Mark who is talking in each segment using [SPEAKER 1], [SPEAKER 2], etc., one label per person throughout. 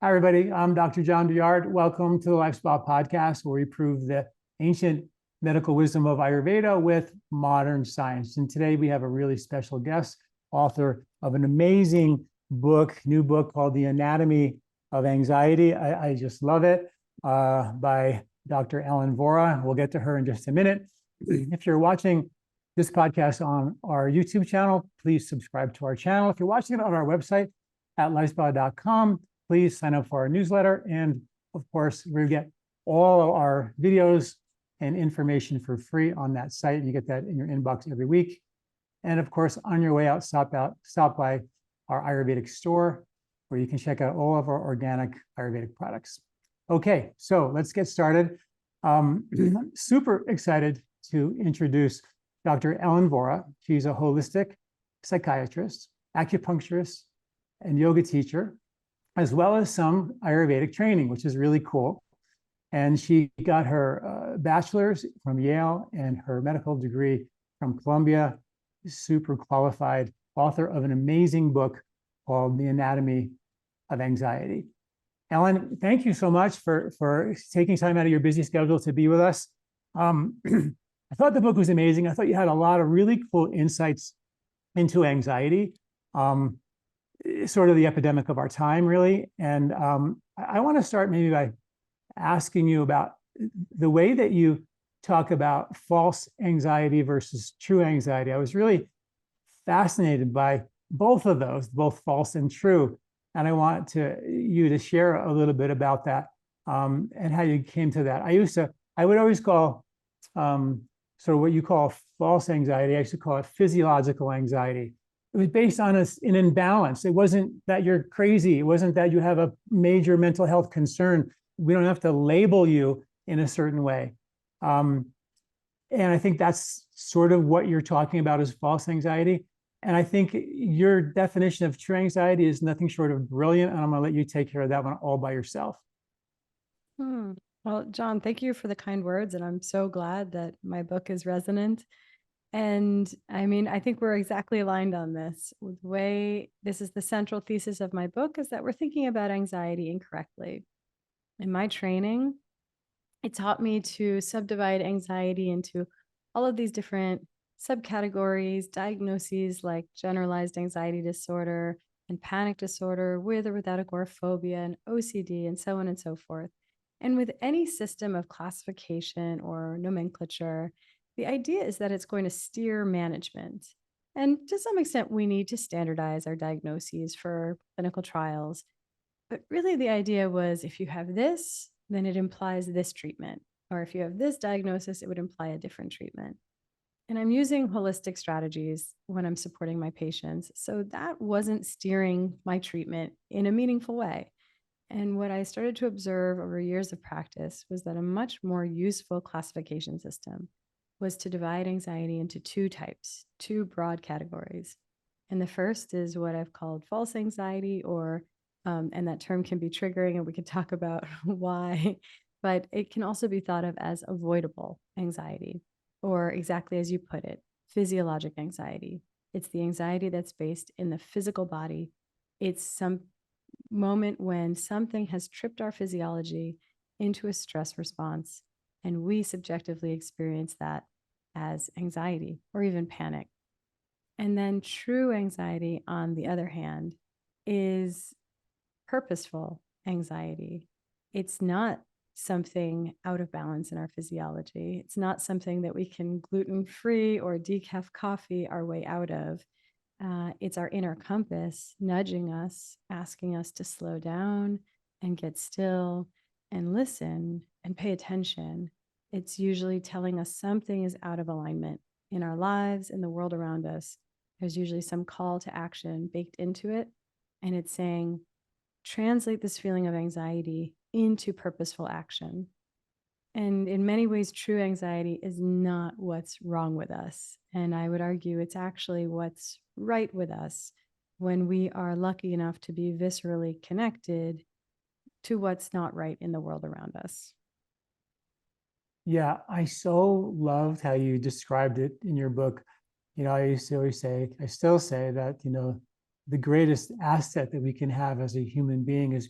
[SPEAKER 1] Hi, everybody. I'm Dr. John Douillard. Welcome to the LifeSpa podcast, where we prove the ancient medical wisdom of Ayurveda with modern science. And today we have a really special guest, author of an amazing book, new book called The Anatomy of Anxiety. I just love it, by Dr. Ellen Vora. We'll get to her in just a minute. If you're watching this podcast on our YouTube channel, please subscribe to our channel. If you're watching it on our website at lifespa.com, please sign up for our newsletter. And of course, we get all of our videos and information for free on that site. You get that in your inbox every week. And of course, on your way out, stop by our Ayurvedic store, where you can check out all of our organic Ayurvedic products. Okay, so let's get started. I'm super excited to introduce Dr. Ellen Vora. She's a holistic psychiatrist, acupuncturist, and yoga teacher, as well as some Ayurvedic training, which is really cool. And she got her bachelor's from Yale and her medical degree from Columbia. Super qualified, author of an amazing book called The Anatomy of Anxiety. Ellen, thank you so much for taking time out of your busy schedule to be with us. I thought the book was amazing. I thought you had a lot of really cool insights into anxiety. Sort of the epidemic of our time, really. And I want to start maybe by asking you about the way that you talk about false anxiety versus true anxiety. I was really fascinated by both of those, both false and true. And I want you to share a little bit about that, and how you came to that. I would always call sort of what you call false anxiety, I used to call it physiological anxiety. It was based on an imbalance. It wasn't that you're crazy. It wasn't that you have a major mental health concern. We don't have to label you in a certain way. And I think that's sort of what you're talking about is false anxiety. And I think your definition of true anxiety is nothing short of brilliant. And I'm going to let you take care of that one all by yourself.
[SPEAKER 2] Well, John, thank you for the kind words. And I'm so glad that my book is resonant. And I mean, I think we're exactly aligned on this. The way this is the central thesis of my book is that we're thinking about anxiety incorrectly. In my training, it taught me to subdivide anxiety into all of these different subcategories, diagnoses like generalized anxiety disorder and panic disorder, with or without agoraphobia and OCD, and so on and so forth. And with any system of classification or nomenclature, the idea is that it's going to steer management. And to some extent, we need to standardize our diagnoses for clinical trials. But really, the idea was if you have this, then it implies this treatment. Or if you have this diagnosis, it would imply a different treatment. And I'm using holistic strategies when I'm supporting my patients. So that wasn't steering my treatment in a meaningful way. And what I started to observe over years of practice was that a much more useful classification system was to divide anxiety into two types, two broad categories. And the first is what I've called false anxiety, and that term can be triggering, and we could talk about why, but it can also be thought of as avoidable anxiety, or exactly as you put it, physiologic anxiety. It's the anxiety that's based in the physical body. It's some moment when something has tripped our physiology into a stress response, and we subjectively experience that as anxiety or even panic. And then true anxiety, on the other hand, is purposeful anxiety. It's not something out of balance in our physiology. It's not something that we can gluten-free or decaf coffee our way out of. It's our inner compass nudging us, asking us to slow down and get still and listen and pay attention. It's usually telling us something is out of alignment in our lives, in the world around us. There's usually some call to action baked into it. And it's saying, translate this feeling of anxiety into purposeful action. And in many ways, true anxiety is not what's wrong with us. And I would argue it's actually what's right with us when we are lucky enough to be viscerally connected to what's not right in the world around us.
[SPEAKER 1] Yeah, I so loved how you described it in your book. I used to always say, I still say that, the greatest asset that we can have as a human being is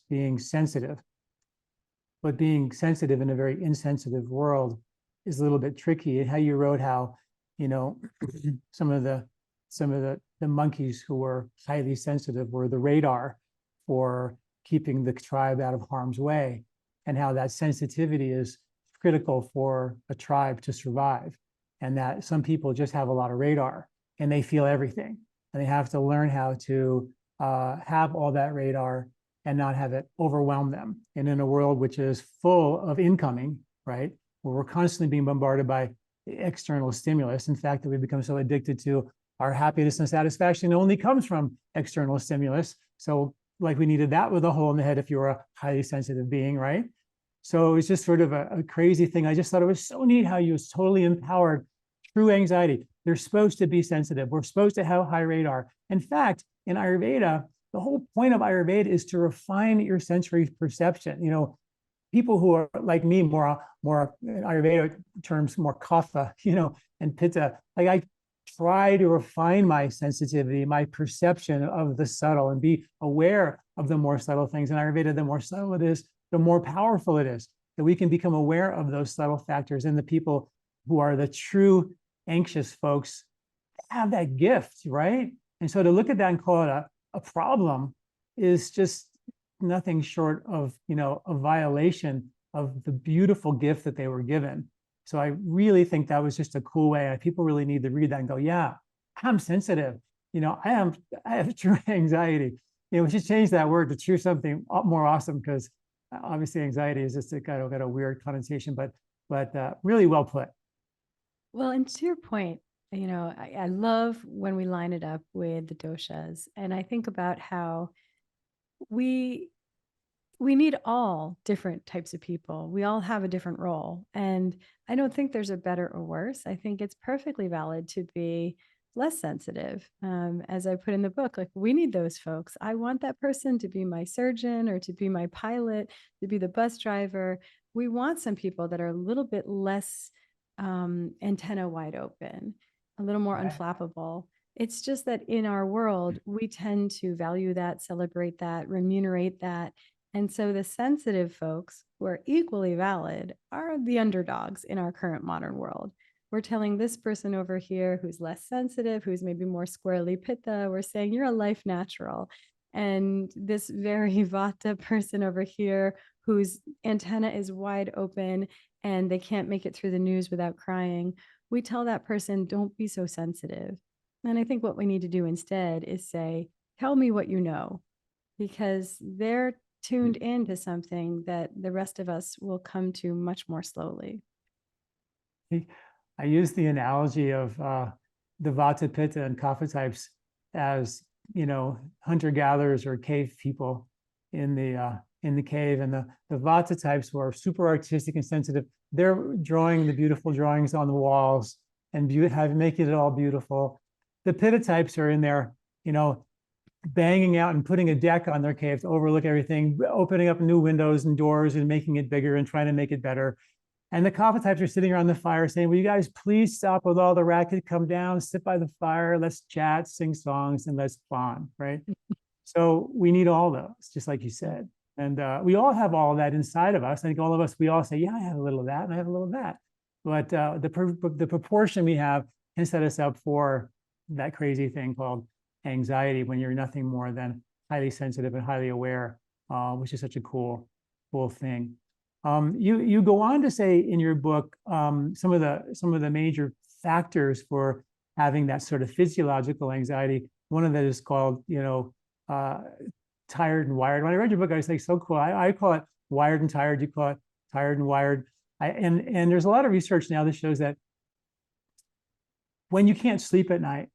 [SPEAKER 1] being sensitive. But being sensitive in a very insensitive world is a little bit tricky. And how you wrote how, you know, some of the monkeys who were highly sensitive were the radar for keeping the tribe out of harm's way, and how that sensitivity is critical for a tribe to survive. And that some people just have a lot of radar and they feel everything. And they have to learn how to have all that radar and not have it overwhelm them. And in a world which is full of incoming, right, where we're constantly being bombarded by external stimulus, in fact, that we become so addicted to our happiness and satisfaction only comes from external stimulus. So like we needed that with a hole in the head if you were a highly sensitive being, right? So it's just sort of a crazy thing. I just thought it was so neat how you was totally empowered. True anxiety, they're supposed to be sensitive. We're supposed to have high radar. In fact, in Ayurveda, the whole point of Ayurveda is to refine your sensory perception. You know, people who are like me, more in Ayurveda terms, more kapha, you know, and pitta, like I try to refine my sensitivity, my perception of the subtle, and be aware of the more subtle things. In Ayurveda, the more subtle it is, the more powerful it is, that we can become aware of those subtle factors. And the people who are the true anxious folks have that gift, right? And so to look at that and call it a problem is just nothing short of, you know, a violation of the beautiful gift that they were given. So I really think that was just a cool way. People really need to read that and go, yeah, I'm sensitive. You know, I have true anxiety. You know, we should change that word to true something more awesome, because obviously anxiety is just got a weird connotation, but really well put.
[SPEAKER 2] Well, and to your point, you know, I love when we line it up with the doshas. And I think about how we need all different types of people. We all have a different role. And I don't think there's a better or worse. I think it's perfectly valid to be less sensitive. As I put in the book, like we need those folks. I want that person to be my surgeon or to be my pilot, to be the bus driver. We want some people that are a little bit less antenna wide open, a little more unflappable. It's just that in our world, we tend to value that, celebrate that, remunerate that. And so the sensitive folks who are equally valid are the underdogs in our current modern world. We're telling this person over here who's less sensitive, who's maybe more squarely pitta, we're saying you're a life natural. And this very vata person over here whose antenna is wide open and they can't make it through the news without crying, we tell that person, don't be so sensitive. And I think what we need to do instead is say, tell me what you know, because they're tuned into something that the rest of us will come to much more slowly.
[SPEAKER 1] I use the analogy of the Vata, Pitta, and Kapha types as, you know, hunter-gatherers or cave people in the cave, and the Vata types who are super artistic and sensitive. They're drawing the beautiful drawings on the walls and making it all beautiful. The Pitta types are in there, you know, banging out and putting a deck on their cave to overlook everything, opening up new windows and doors and making it bigger and trying to make it better. And the Kapha types are sitting around the fire saying, will you guys please stop with all the racket, come down, sit by the fire, let's chat, sing songs, and let's bond, right? So we need all those, just like you said. And we all have all of that inside of us. I think all of us, we all say, yeah, I have a little of that and I have a little of that. But the proportion we have can set us up for that crazy thing called anxiety, when you're nothing more than highly sensitive and highly aware, which is such a cool thing. You go on to say in your book some of the major factors for having that sort of physiological anxiety. One of them is called, you know, tired and wired. When I read your book, I was like, so cool. I call it wired and tired. You call it tired and wired. And there's a lot of research now that shows that when you can't sleep at night,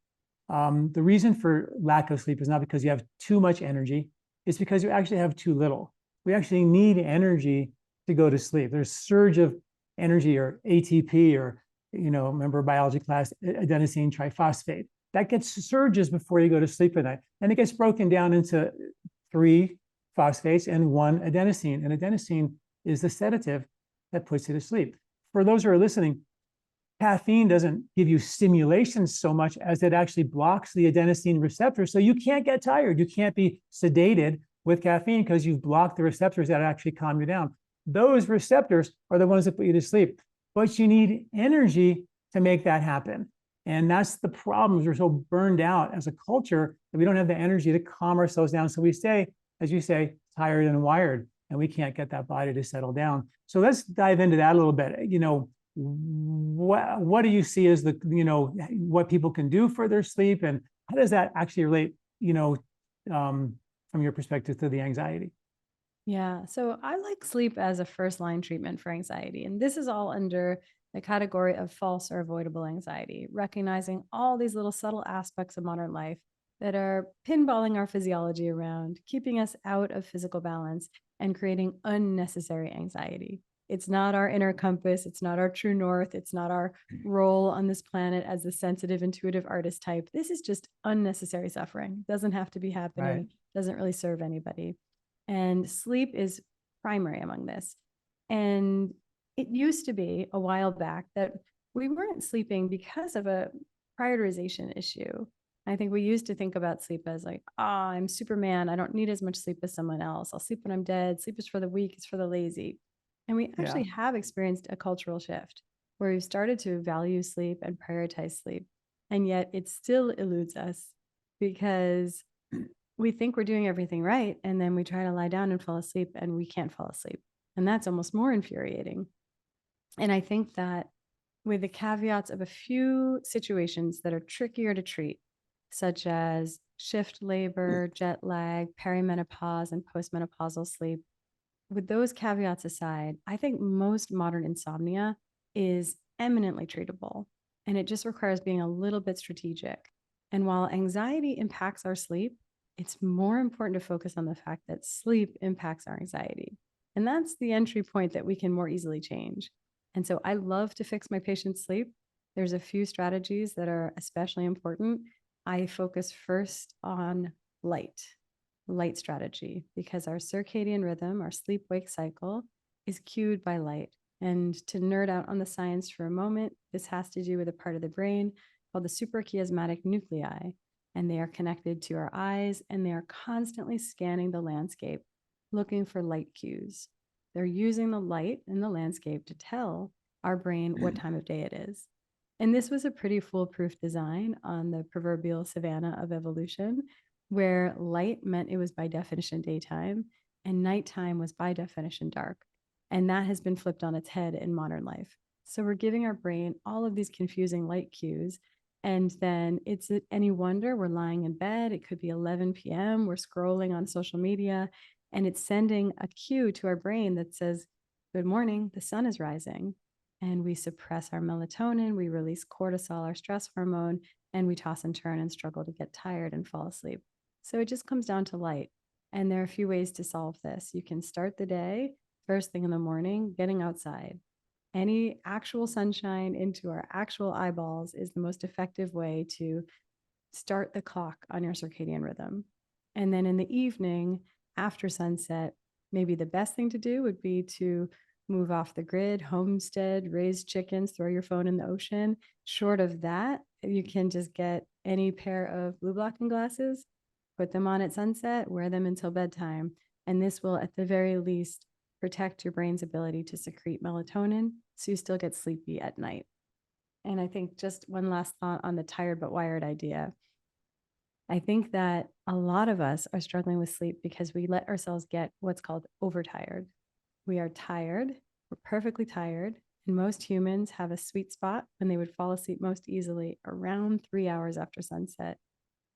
[SPEAKER 1] the reason for lack of sleep is not because you have too much energy. It's because you actually have too little. We actually need energy to go to sleep. There's surge of energy, or ATP, or, you know, remember biology class, adenosine triphosphate. That gets surges before you go to sleep at night. And it gets broken down into 3 phosphates and 1 adenosine. And adenosine is the sedative that puts you to sleep. For those who are listening, caffeine doesn't give you stimulation so much as it actually blocks the adenosine receptor. So you can't get tired. You can't be sedated with caffeine because you've blocked the receptors that actually calm you down. Those receptors are the ones that put you to sleep. But you need energy to make that happen. And that's the problem. We're so burned out as a culture that we don't have the energy to calm ourselves down. So we stay, as you say, tired and wired, and we can't get that body to settle down. So let's dive into that a little bit. What do you see as what people can do for their sleep, and how does that actually relate, from your perspective, to the anxiety?
[SPEAKER 2] Yeah, so I like sleep as a first line treatment for anxiety. And this is all under the category of false or avoidable anxiety, recognizing all these little subtle aspects of modern life that are pinballing our physiology around, keeping us out of physical balance and creating unnecessary anxiety. It's not our inner compass. It's not our true north. It's not our role on this planet as the sensitive, intuitive artist type. This is just unnecessary suffering. Doesn't have to be happening.
[SPEAKER 1] Right.
[SPEAKER 2] Doesn't really serve anybody. And sleep is primary among this. And it used to be a while back that we weren't sleeping because of a prioritization issue. I think we used to think about sleep as like, I'm Superman. I don't need as much sleep as someone else. I'll sleep when I'm dead. Sleep is for the weak, it's for the lazy. And we actually have experienced a cultural shift where we've started to value sleep and prioritize sleep. And yet it still eludes us because we think we're doing everything right. And then we try to lie down and fall asleep and we can't fall asleep. And that's almost more infuriating. And I think that with the caveats of a few situations that are trickier to treat, such as shift labor, jet lag, perimenopause, and postmenopausal sleep, with those caveats aside, I think most modern insomnia is eminently treatable. And it just requires being a little bit strategic. And while anxiety impacts our sleep, it's more important to focus on the fact that sleep impacts our anxiety. And that's the entry point that we can more easily change. And so I love to fix my patient's sleep. There's a few strategies that are especially important. I focus first on light strategy, because our circadian rhythm, our sleep-wake cycle, is cued by light. And to nerd out on the science for a moment, this has to do with a part of the brain called the suprachiasmatic nuclei. And they are connected to our eyes, and they are constantly scanning the landscape, looking for light cues. They're using the light in the landscape to tell our brain what time of day it is. And this was a pretty foolproof design on the proverbial savanna of evolution, where light meant it was by definition daytime and nighttime was by definition dark. And that has been flipped on its head in modern life. So we're giving our brain all of these confusing light cues. And then it's any wonder we're lying in bed. It could be 11 p.m. We're scrolling on social media, and it's sending a cue to our brain that says, good morning, the sun is rising. And we suppress our melatonin, we release cortisol, our stress hormone, and we toss and turn and struggle to get tired and fall asleep. So it just comes down to light. And there are a few ways to solve this. You can start the day first thing in the morning, getting outside. Any actual sunshine into our actual eyeballs is the most effective way to start the clock on your circadian rhythm. And then in the evening, after sunset, maybe the best thing to do would be to move off the grid, homestead, raise chickens, throw your phone in the ocean. Short of that, you can just get any pair of blue blocking glasses, put them on at sunset, wear them until bedtime. And this will, at the very least, protect your brain's ability to secrete melatonin so you still get sleepy at night. And I think just one last thought on the tired but wired idea. I think that a lot of us are struggling with sleep because we let ourselves get what's called overtired. We are tired, we're perfectly tired, and most humans have a sweet spot when they would fall asleep most easily around 3 hours after sunset.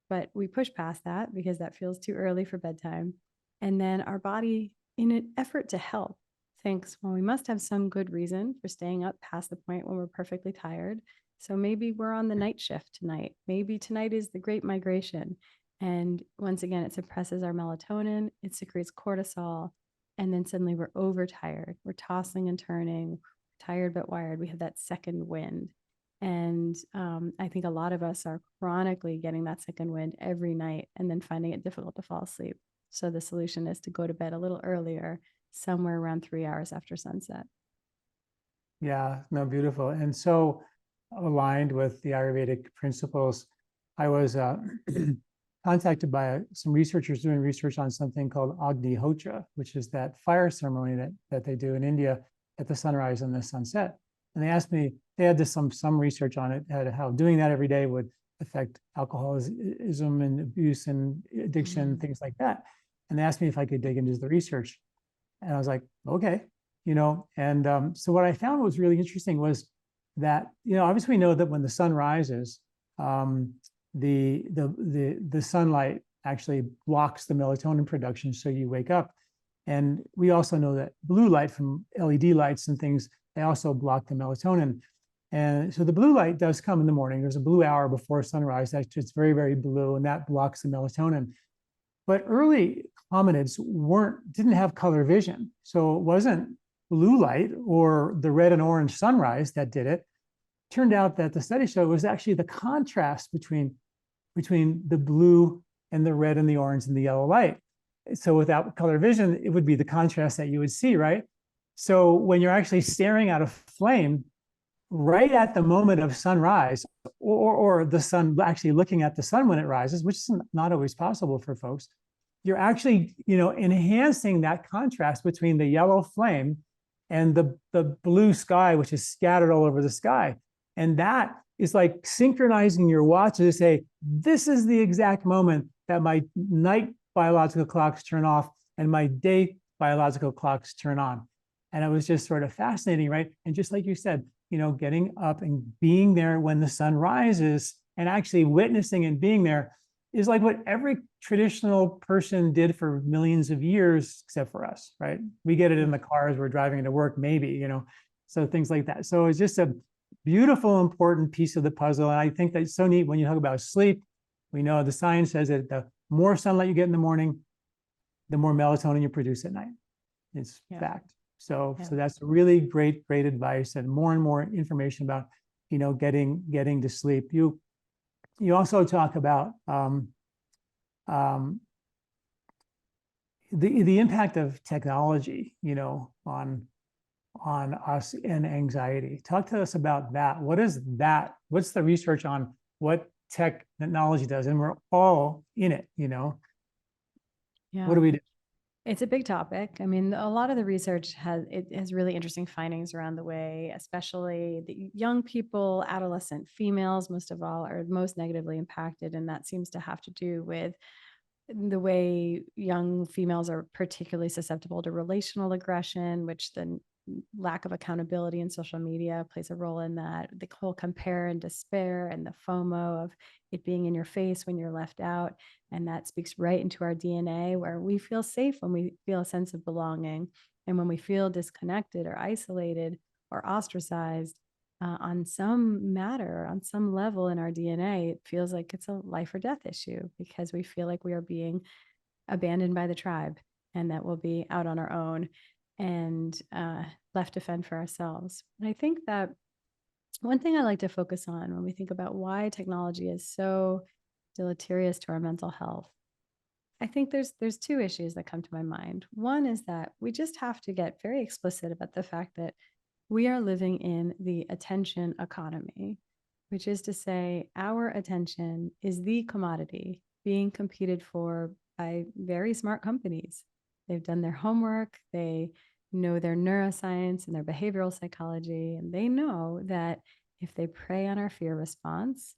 [SPEAKER 2] But we push past that because that feels too early for bedtime. And then our body, in an effort to help, thinks, well, we must have some good reason for staying up past the point when we're perfectly tired. So maybe we're on the night shift tonight. Maybe tonight is the great migration. And once again, it suppresses our melatonin, it secretes cortisol, and then suddenly we're overtired. We're tossing and turning, tired but wired. We have that second wind. And I think a lot of us are chronically getting that second wind every night and then finding it difficult to fall asleep. So the solution is to go to bed a little earlier, somewhere around 3 hours after sunset.
[SPEAKER 1] Yeah, no, beautiful. And so aligned with the Ayurvedic principles. I was contacted by some researchers doing research on something called Agnihotra, which is that fire ceremony that they do in India at the sunrise and the sunset. And they asked me, they had some research on it, how doing that every day would affect alcoholism and abuse and addiction, things like that. And they asked me if I could dig into the research. And I was like, okay, and so what I found was really interesting was that, obviously we know that when the sun rises, the sunlight actually blocks the melatonin production, so you wake up. And we also know that blue light from LED lights and things, they also block the melatonin. And so the blue light does come in the morning. There's a blue hour before sunrise. It's very, very blue, and that blocks the melatonin. But early hominids didn't have color vision. So it wasn't blue light or the red and orange sunrise that did it. Turned out that the study showed was actually the contrast between the blue and the red and the orange and the yellow light. So without color vision, it would be the contrast that you would see, right? So when you're actually staring at a flame right at the moment of sunrise, or the sun actually looking at the sun when it rises, which is not always possible for folks, you're actually, enhancing that contrast between the yellow flame and the blue sky, which is scattered all over the sky. And that is like synchronizing your watch to say, this is the exact moment that my night biological clocks turn off and my day biological clocks turn on. And it was just sort of fascinating, right? And just like you said, getting up and being there when the sun rises and actually witnessing and being there is like what every traditional person did for millions of years, except for us, right? We get it in the cars, we're driving to work, maybe, so things like that. So it's just a beautiful, important piece of the puzzle. And I think that's so neat when you talk about sleep. We know the science says that the more sunlight you get in the morning, the more melatonin you produce at night. It's fact. So that's really great advice, and more information about, getting to sleep. You also talk about the impact of technology, on us and anxiety. Talk to us about that. What is that? What's the research on what technology does? And we're all in it,
[SPEAKER 2] Yeah.
[SPEAKER 1] What do we do?
[SPEAKER 2] It's a big topic. I mean, a lot of the research has really interesting findings around the way, especially the young people, adolescent females, most of all, are most negatively impacted. And that seems to have to do with the way young females are particularly susceptible to relational aggression, which the lack of accountability in social media plays a role in that. The whole compare and despair and the FOMO of it being in your face when you're left out. And that speaks right into our DNA, where we feel safe when we feel a sense of belonging. And when we feel disconnected or isolated or ostracized on some matter, on some level in our DNA, it feels like it's a life or death issue, because we feel like we are being abandoned by the tribe and that we'll be out on our own and left to fend for ourselves. And I think that one thing I like to focus on when we think about why technology is so deleterious to our mental health, I think there's two issues that come to my mind. One is that we just have to get very explicit about the fact that we are living in the attention economy, which is to say our attention is the commodity being competed for by very smart companies. They've done their homework, they know their neuroscience and their behavioral psychology, and they know that if they prey on our fear response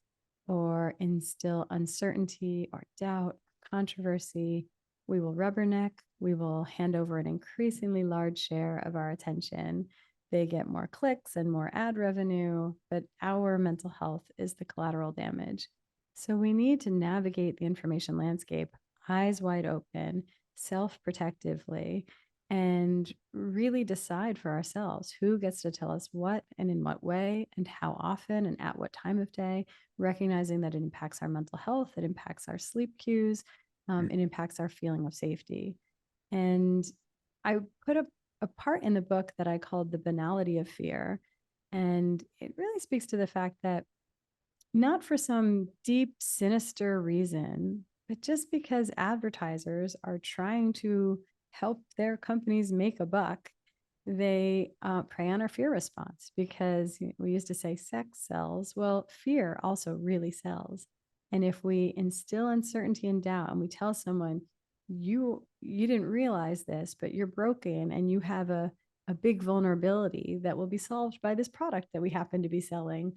[SPEAKER 2] or instill uncertainty or doubt, controversy, we will rubberneck, we will hand over an increasingly large share of our attention. They get more clicks and more ad revenue, but our mental health is the collateral damage. So we need to navigate the information landscape eyes wide open, self-protectively, and really decide for ourselves who gets to tell us what and in what way and how often and at what time of day, recognizing that it impacts our mental health, it impacts our sleep cues, it impacts our feeling of safety. And I put a part in the book that I called The Banality of Fear. And it really speaks to the fact that not for some deep, sinister reason, but just because advertisers are trying to help their companies make a buck, they prey on our fear response, because we used to say sex sells. Well, fear also really sells. And if we instill uncertainty and doubt, and we tell someone, you didn't realize this, but you're broken and you have a big vulnerability that will be solved by this product that we happen to be selling,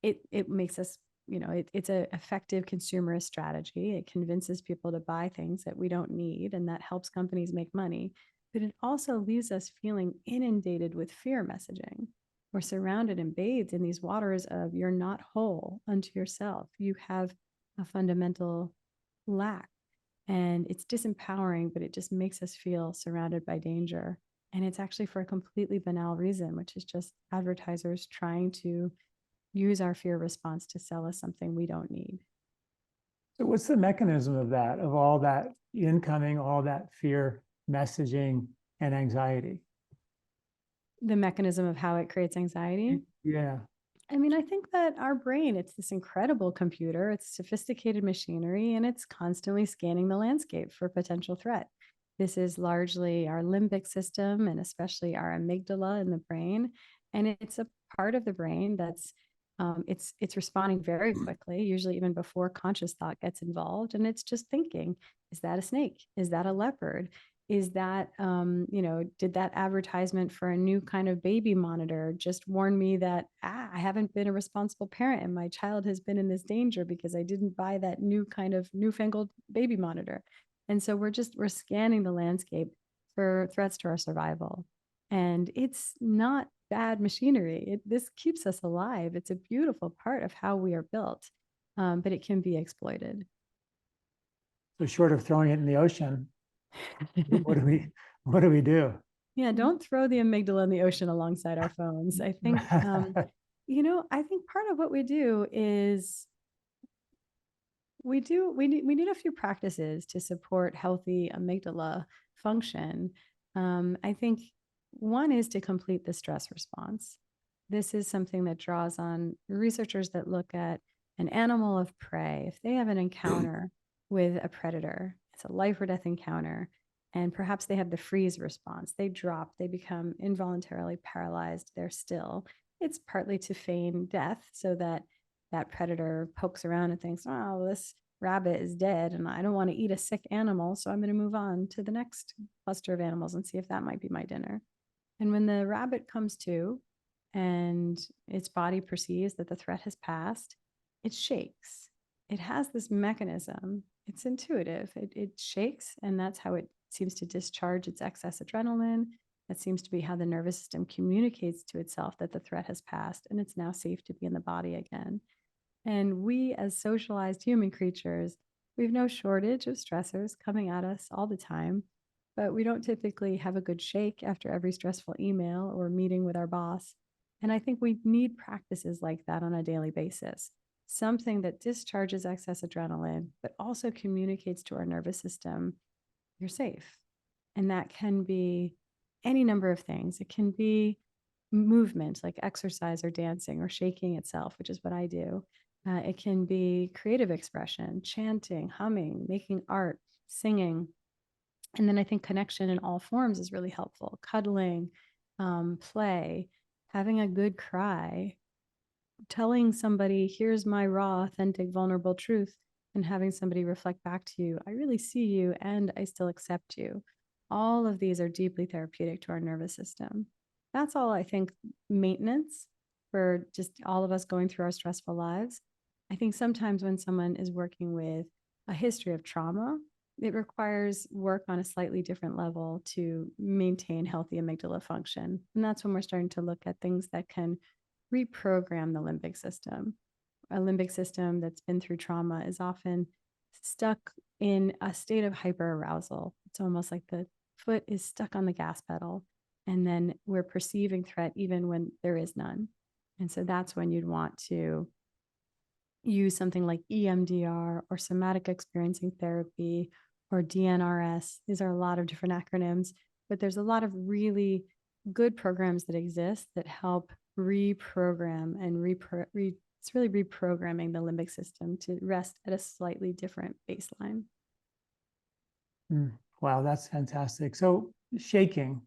[SPEAKER 2] it makes us, it's an effective consumerist strategy. It convinces people to buy things that we don't need, and that helps companies make money. But it also leaves us feeling inundated with fear messaging. We're surrounded and bathed in these waters of, you're not whole unto yourself. You have a fundamental lack. And it's disempowering, but it just makes us feel surrounded by danger. And it's actually for a completely banal reason, which is just advertisers trying to use our fear response to sell us something we don't need.
[SPEAKER 1] So what's the mechanism of that, of all that incoming, all that fear messaging and anxiety?
[SPEAKER 2] The mechanism of how it creates anxiety?
[SPEAKER 1] Yeah.
[SPEAKER 2] I mean, I think that our brain, it's this incredible computer, it's sophisticated machinery, and it's constantly scanning the landscape for potential threat. This is largely our limbic system, and especially our amygdala in the brain. And it's a part of the brain that's it's responding very quickly, usually even before conscious thought gets involved. And it's just thinking, is that a snake? Is that a leopard? Is that, did that advertisement for a new kind of baby monitor just warn me that I haven't been a responsible parent and my child has been in this danger because I didn't buy that new kind of newfangled baby monitor? And so we're scanning the landscape for threats to our survival. And it's not bad machinery. This keeps us alive. It's a beautiful part of how we are built, but it can be exploited.
[SPEAKER 1] So short of throwing it in the ocean, what do we do?
[SPEAKER 2] Yeah, don't throw the amygdala in the ocean alongside our phones. I think, I think part of what we do is we need a few practices to support healthy amygdala function. I think one is to complete the stress response. This is something that draws on researchers that look at an animal of prey. If they have an encounter with a predator, it's a life or death encounter, and perhaps they have the freeze response. They drop, they become involuntarily paralyzed, they're still. It's partly to feign death so that that predator pokes around and thinks, oh, this rabbit is dead and I don't want to eat a sick animal, so I'm going to move on to the next cluster of animals and see if that might be my dinner. And when the rabbit comes to and its body perceives that the threat has passed, it shakes. It has this mechanism. It's intuitive. It shakes, and that's how it seems to discharge its excess adrenaline. That seems to be how the nervous system communicates to itself that the threat has passed and it's now safe to be in the body again. And we, as socialized human creatures, we have no shortage of stressors coming at us all the time, but we don't typically have a good shake after every stressful email or meeting with our boss. And I think we need practices like that on a daily basis. Something that discharges excess adrenaline, but also communicates to our nervous system, you're safe. And that can be any number of things. It can be movement, like exercise or dancing or shaking itself, which is what I do. It can be creative expression, chanting, humming, making art, singing. And then I think connection in all forms is really helpful. Cuddling, play, having a good cry, telling somebody, here's my raw, authentic, vulnerable truth, and having somebody reflect back to you, I really see you and I still accept you. All of these are deeply therapeutic to our nervous system. That's all I think maintenance for just all of us going through our stressful lives. I think sometimes when someone is working with a history of trauma, it requires work on a slightly different level to maintain healthy amygdala function. And that's when we're starting to look at things that can reprogram the limbic system. A limbic system that's been through trauma is often stuck in a state of hyperarousal. It's almost like the foot is stuck on the gas pedal, and then we're perceiving threat even when there is none. And so that's when you'd want to use something like EMDR or somatic experiencing therapy or DNRS. These are a lot of different acronyms, but there's a lot of really good programs that exist that help reprogram and it's really reprogramming the limbic system to rest at a slightly different baseline.
[SPEAKER 1] Wow, that's fantastic. So shaking,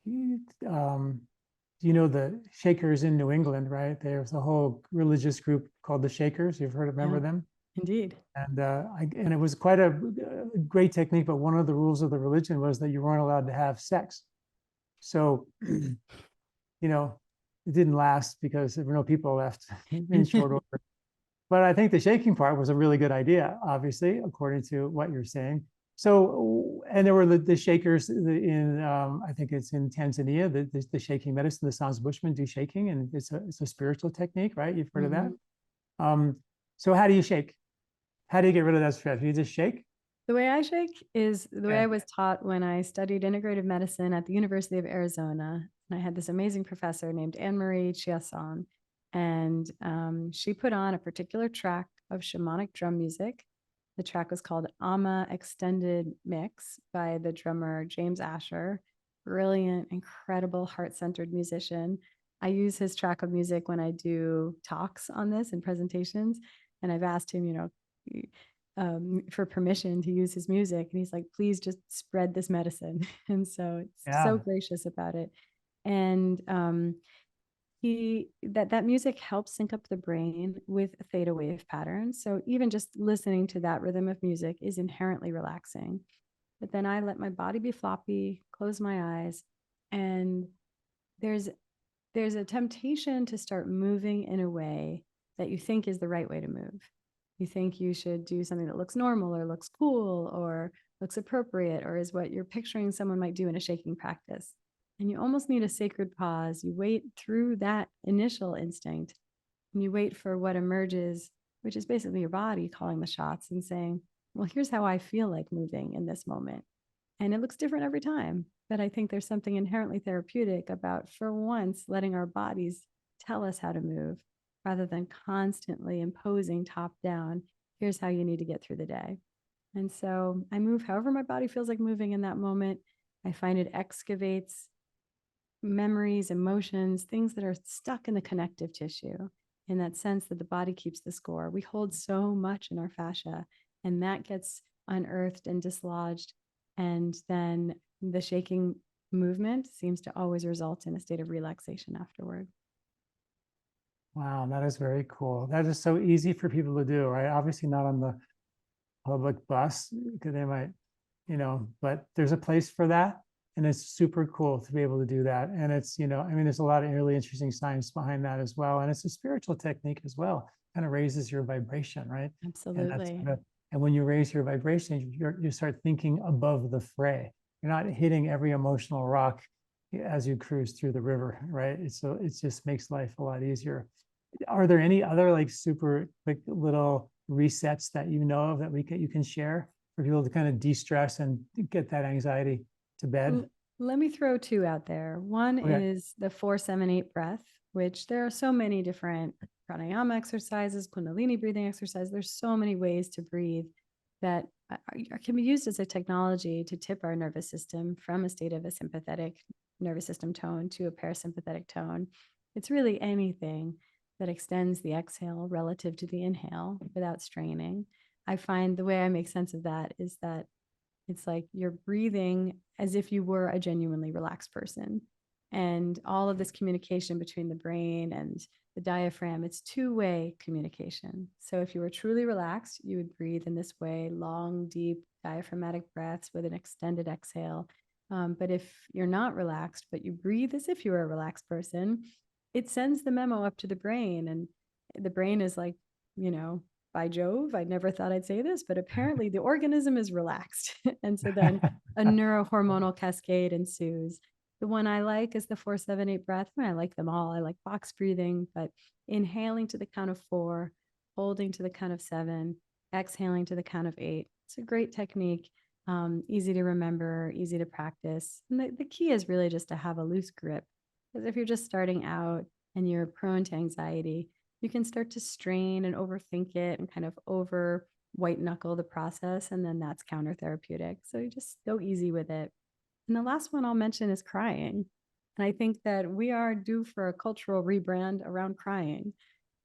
[SPEAKER 1] you know, the Shakers in New England, right? There's a whole religious group called the Shakers. You've heard, remember
[SPEAKER 2] Yeah,
[SPEAKER 1] them?
[SPEAKER 2] indeed.
[SPEAKER 1] And and it was quite a great technique, but one of the rules of the religion was that you weren't allowed to have sex. So, you know, it didn't last because there were no people left in short order. But I think the shaking part was a really good idea, obviously, according to what you're saying. So, and there were the Shakers in, I think it's in Tanzania, the shaking medicine, the Sans Bushmen do shaking, and it's a spiritual technique, right? You've heard of that. So how do you shake? How do you get rid of that stress? You just shake?
[SPEAKER 2] The way I shake is the way
[SPEAKER 1] Okay.
[SPEAKER 2] I was taught when I studied integrative medicine at the University of Arizona. And I had this amazing professor named Anne-Marie Chiasson. And she put on a particular track of shamanic drum music. The track was called Amma Extended Mix by the drummer James Asher. Brilliant, incredible, heart-centered musician. I use his track of music when I do talks on this and presentations. And I've asked him, for permission to use his music. And he's like, please just spread this medicine. And so it's so
[SPEAKER 1] Yeah.
[SPEAKER 2] gracious about it. And that music helps sync up the brain with theta wave patterns. So even just listening to that rhythm of music is inherently relaxing. But then I let my body be floppy, close my eyes, and there's a temptation to start moving in a way that you think is the right way to move. You think you should do something that looks normal or looks cool or looks appropriate or is what you're picturing someone might do in a shaking practice. And you almost need a sacred pause. You wait through that initial instinct and you wait for what emerges, which is basically your body calling the shots and saying, well, here's how I feel like moving in this moment. And it looks different every time. But I think there's something inherently therapeutic about, for once, letting our bodies tell us how to move rather than constantly imposing top down, here's how you need to get through the day. And so I move however my body feels like moving in that moment. I find it excavates memories, emotions, things that are stuck in the connective tissue, in that sense that the body keeps the score. We hold so much in our fascia, and that gets unearthed and dislodged. And then the shaking movement seems to always result in a state of relaxation afterward.
[SPEAKER 1] Wow, that is very cool. That is so easy for people to do, right? Obviously not on the public bus because they might, but there's a place for that. And it's super cool to be able to do that. And it's, I mean, there's a lot of really interesting science behind that as well. And it's a spiritual technique as well. Kind of raises your vibration, right?
[SPEAKER 2] Absolutely.
[SPEAKER 1] And when you raise your vibration, you start thinking above the fray. You're not hitting every emotional rock as you cruise through the river, right? So it just makes life a lot easier. Are there any other like super quick little resets that you know of that you can share for people to kind of de-stress and get that anxiety to bed?
[SPEAKER 2] Let me throw two out there. One is the 4-7-8 breath, which there are so many different pranayama exercises, Kundalini breathing exercises. There's so many ways to breathe that can be used as a technology to tip our nervous system from a state of a sympathetic nervous system tone to a parasympathetic tone. It's really anything that extends the exhale relative to the inhale without straining. I find the way I make sense of that is that it's like you're breathing as if you were a genuinely relaxed person. And all of this communication between the brain and the diaphragm, it's two-way communication. So if you were truly relaxed, you would breathe in this way, long, deep diaphragmatic breaths with an extended exhale. But if you're not relaxed, but you breathe as if you were a relaxed person, it sends the memo up to the brain. And the brain is like, by Jove, I never thought I'd say this, but apparently the organism is relaxed. And so then a neurohormonal cascade ensues. The one I like is the 4-7-8 breath. I like them all. I like box breathing, but inhaling to the count of 4, holding to the count of 7, exhaling to the count of 8. It's a great technique, easy to remember, easy to practice. And the key is really just to have a loose grip. Because if you're just starting out and you're prone to anxiety, you can start to strain and overthink it and kind of over white knuckle the process. And then that's counter therapeutic. So you just go easy with it. And the last one I'll mention is crying. And I think that we are due for a cultural rebrand around crying.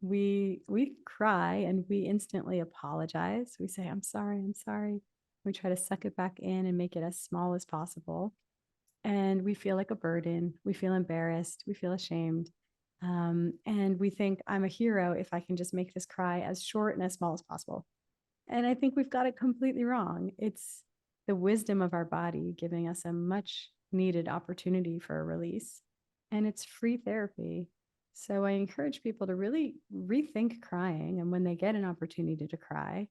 [SPEAKER 2] We cry and we instantly apologize. We say, I'm sorry, I'm sorry. We try to suck it back in and make it as small as possible. and we feel like a burden. We feel embarrassed. We feel ashamed. And we think I'm a hero if I can just make this cry as short and as small as possible. And I think we've got it completely wrong. It's the wisdom of our body giving us a much needed opportunity for a release. And it's free therapy. So I encourage people to really rethink crying. And when they get an opportunity to cry,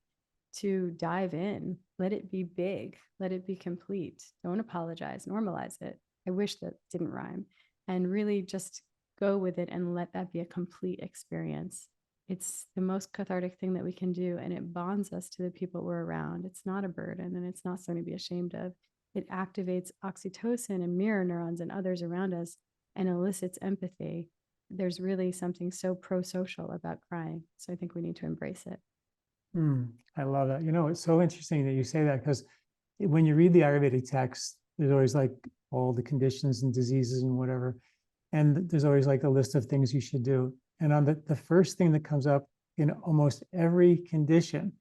[SPEAKER 2] to dive in, let it be big, let it be complete. Don't apologize, normalize it. I wish that didn't rhyme. And really just go with it and let that be a complete experience. It's the most cathartic thing that we can do, and it bonds us to the people we're around. It's not a burden, and it's not something to be ashamed of. It activates oxytocin and mirror neurons and others around us and elicits empathy. There's really something so pro-social about crying. So I think we need to embrace it.
[SPEAKER 1] I love that. It's so interesting that you say that, because when you read the Ayurvedic text, there's always like all the conditions and diseases and whatever. And there's always like a list of things you should do. And on the first thing that comes up in almost every condition,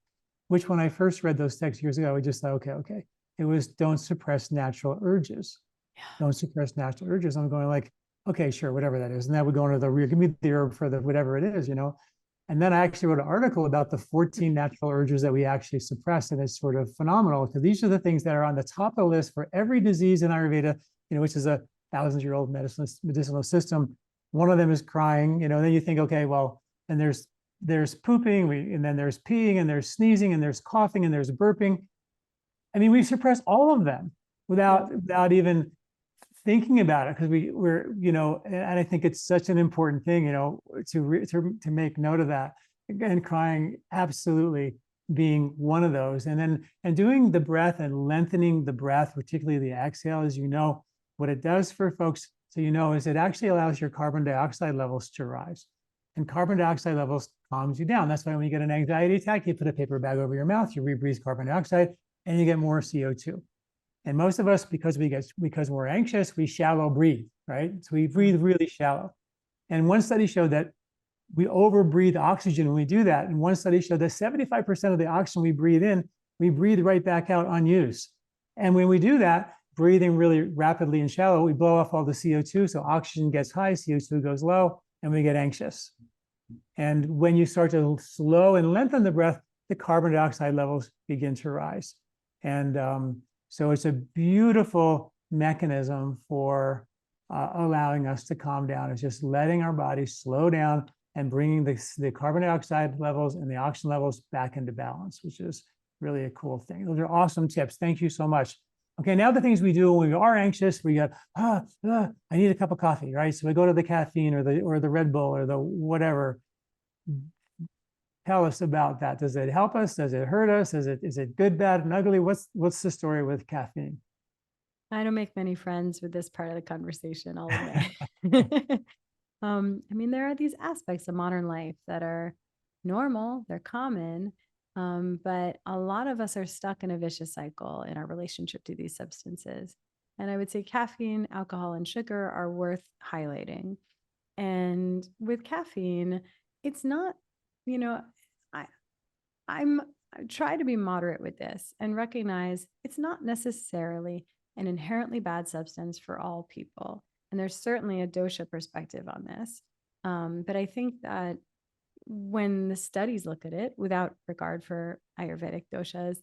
[SPEAKER 1] which when I first read those texts years ago, I just thought, okay. It was don't suppress natural urges.
[SPEAKER 2] Yeah.
[SPEAKER 1] Don't suppress natural urges. I'm going like, okay, sure, whatever that is. And that would go into the, give me the herb for the whatever it is, And then I actually wrote an article about the 14 natural urges that we actually suppress. And it's sort of phenomenal, because these are the things that are on the top of the list for every disease in Ayurveda, which is a thousands-year-old medicinal system. One of them is crying, then you think, okay, well, and there's pooping, and then there's peeing, and there's sneezing, and there's coughing, and there's burping. I mean, we suppress all of them without even thinking about it, because we're and I think it's such an important thing, to make note of that. And crying absolutely being one of those, and doing the breath and lengthening the breath, particularly the exhale, as what it does for folks, so is it actually allows your carbon dioxide levels to rise, and carbon dioxide levels calms you down. That's why when you get an anxiety attack, you put a paper bag over your mouth, you rebreathe carbon dioxide, and you get more CO2. And most of us, because we're anxious, we shallow breathe, right? So we breathe really shallow. And one study showed that we overbreathe oxygen when we do that. And one study showed that 75% of the oxygen we breathe in, we breathe right back out unused. And when we do that, breathing really rapidly and shallow, we blow off all the CO2. So oxygen gets high, CO2 goes low, and we get anxious. And when you start to slow and lengthen the breath, the carbon dioxide levels begin to rise. And so it's a beautiful mechanism for allowing us to calm down. It's just letting our body slow down and bringing the carbon dioxide levels and the oxygen levels back into balance, which is really a cool thing. Those are awesome tips. Thank you so much. Okay, now the things we do when we are anxious, we go, I need a cup of coffee, right? So we go to the caffeine or the Red Bull or the whatever. Tell us about that. Does it help us? Does it hurt us? Is it good, bad, and ugly? What's the story with caffeine?
[SPEAKER 2] I don't make many friends with this part of the conversation, I'll admit. I mean, there are these aspects of modern life that are normal, they're common, but a lot of us are stuck in a vicious cycle in our relationship to these substances. And I would say caffeine, alcohol, and sugar are worth highlighting. And with caffeine, it's not, I try to be moderate with this and recognize it's not necessarily an inherently bad substance for all people. And there's certainly a dosha perspective on this. But I think that when the studies look at it, without regard for Ayurvedic doshas,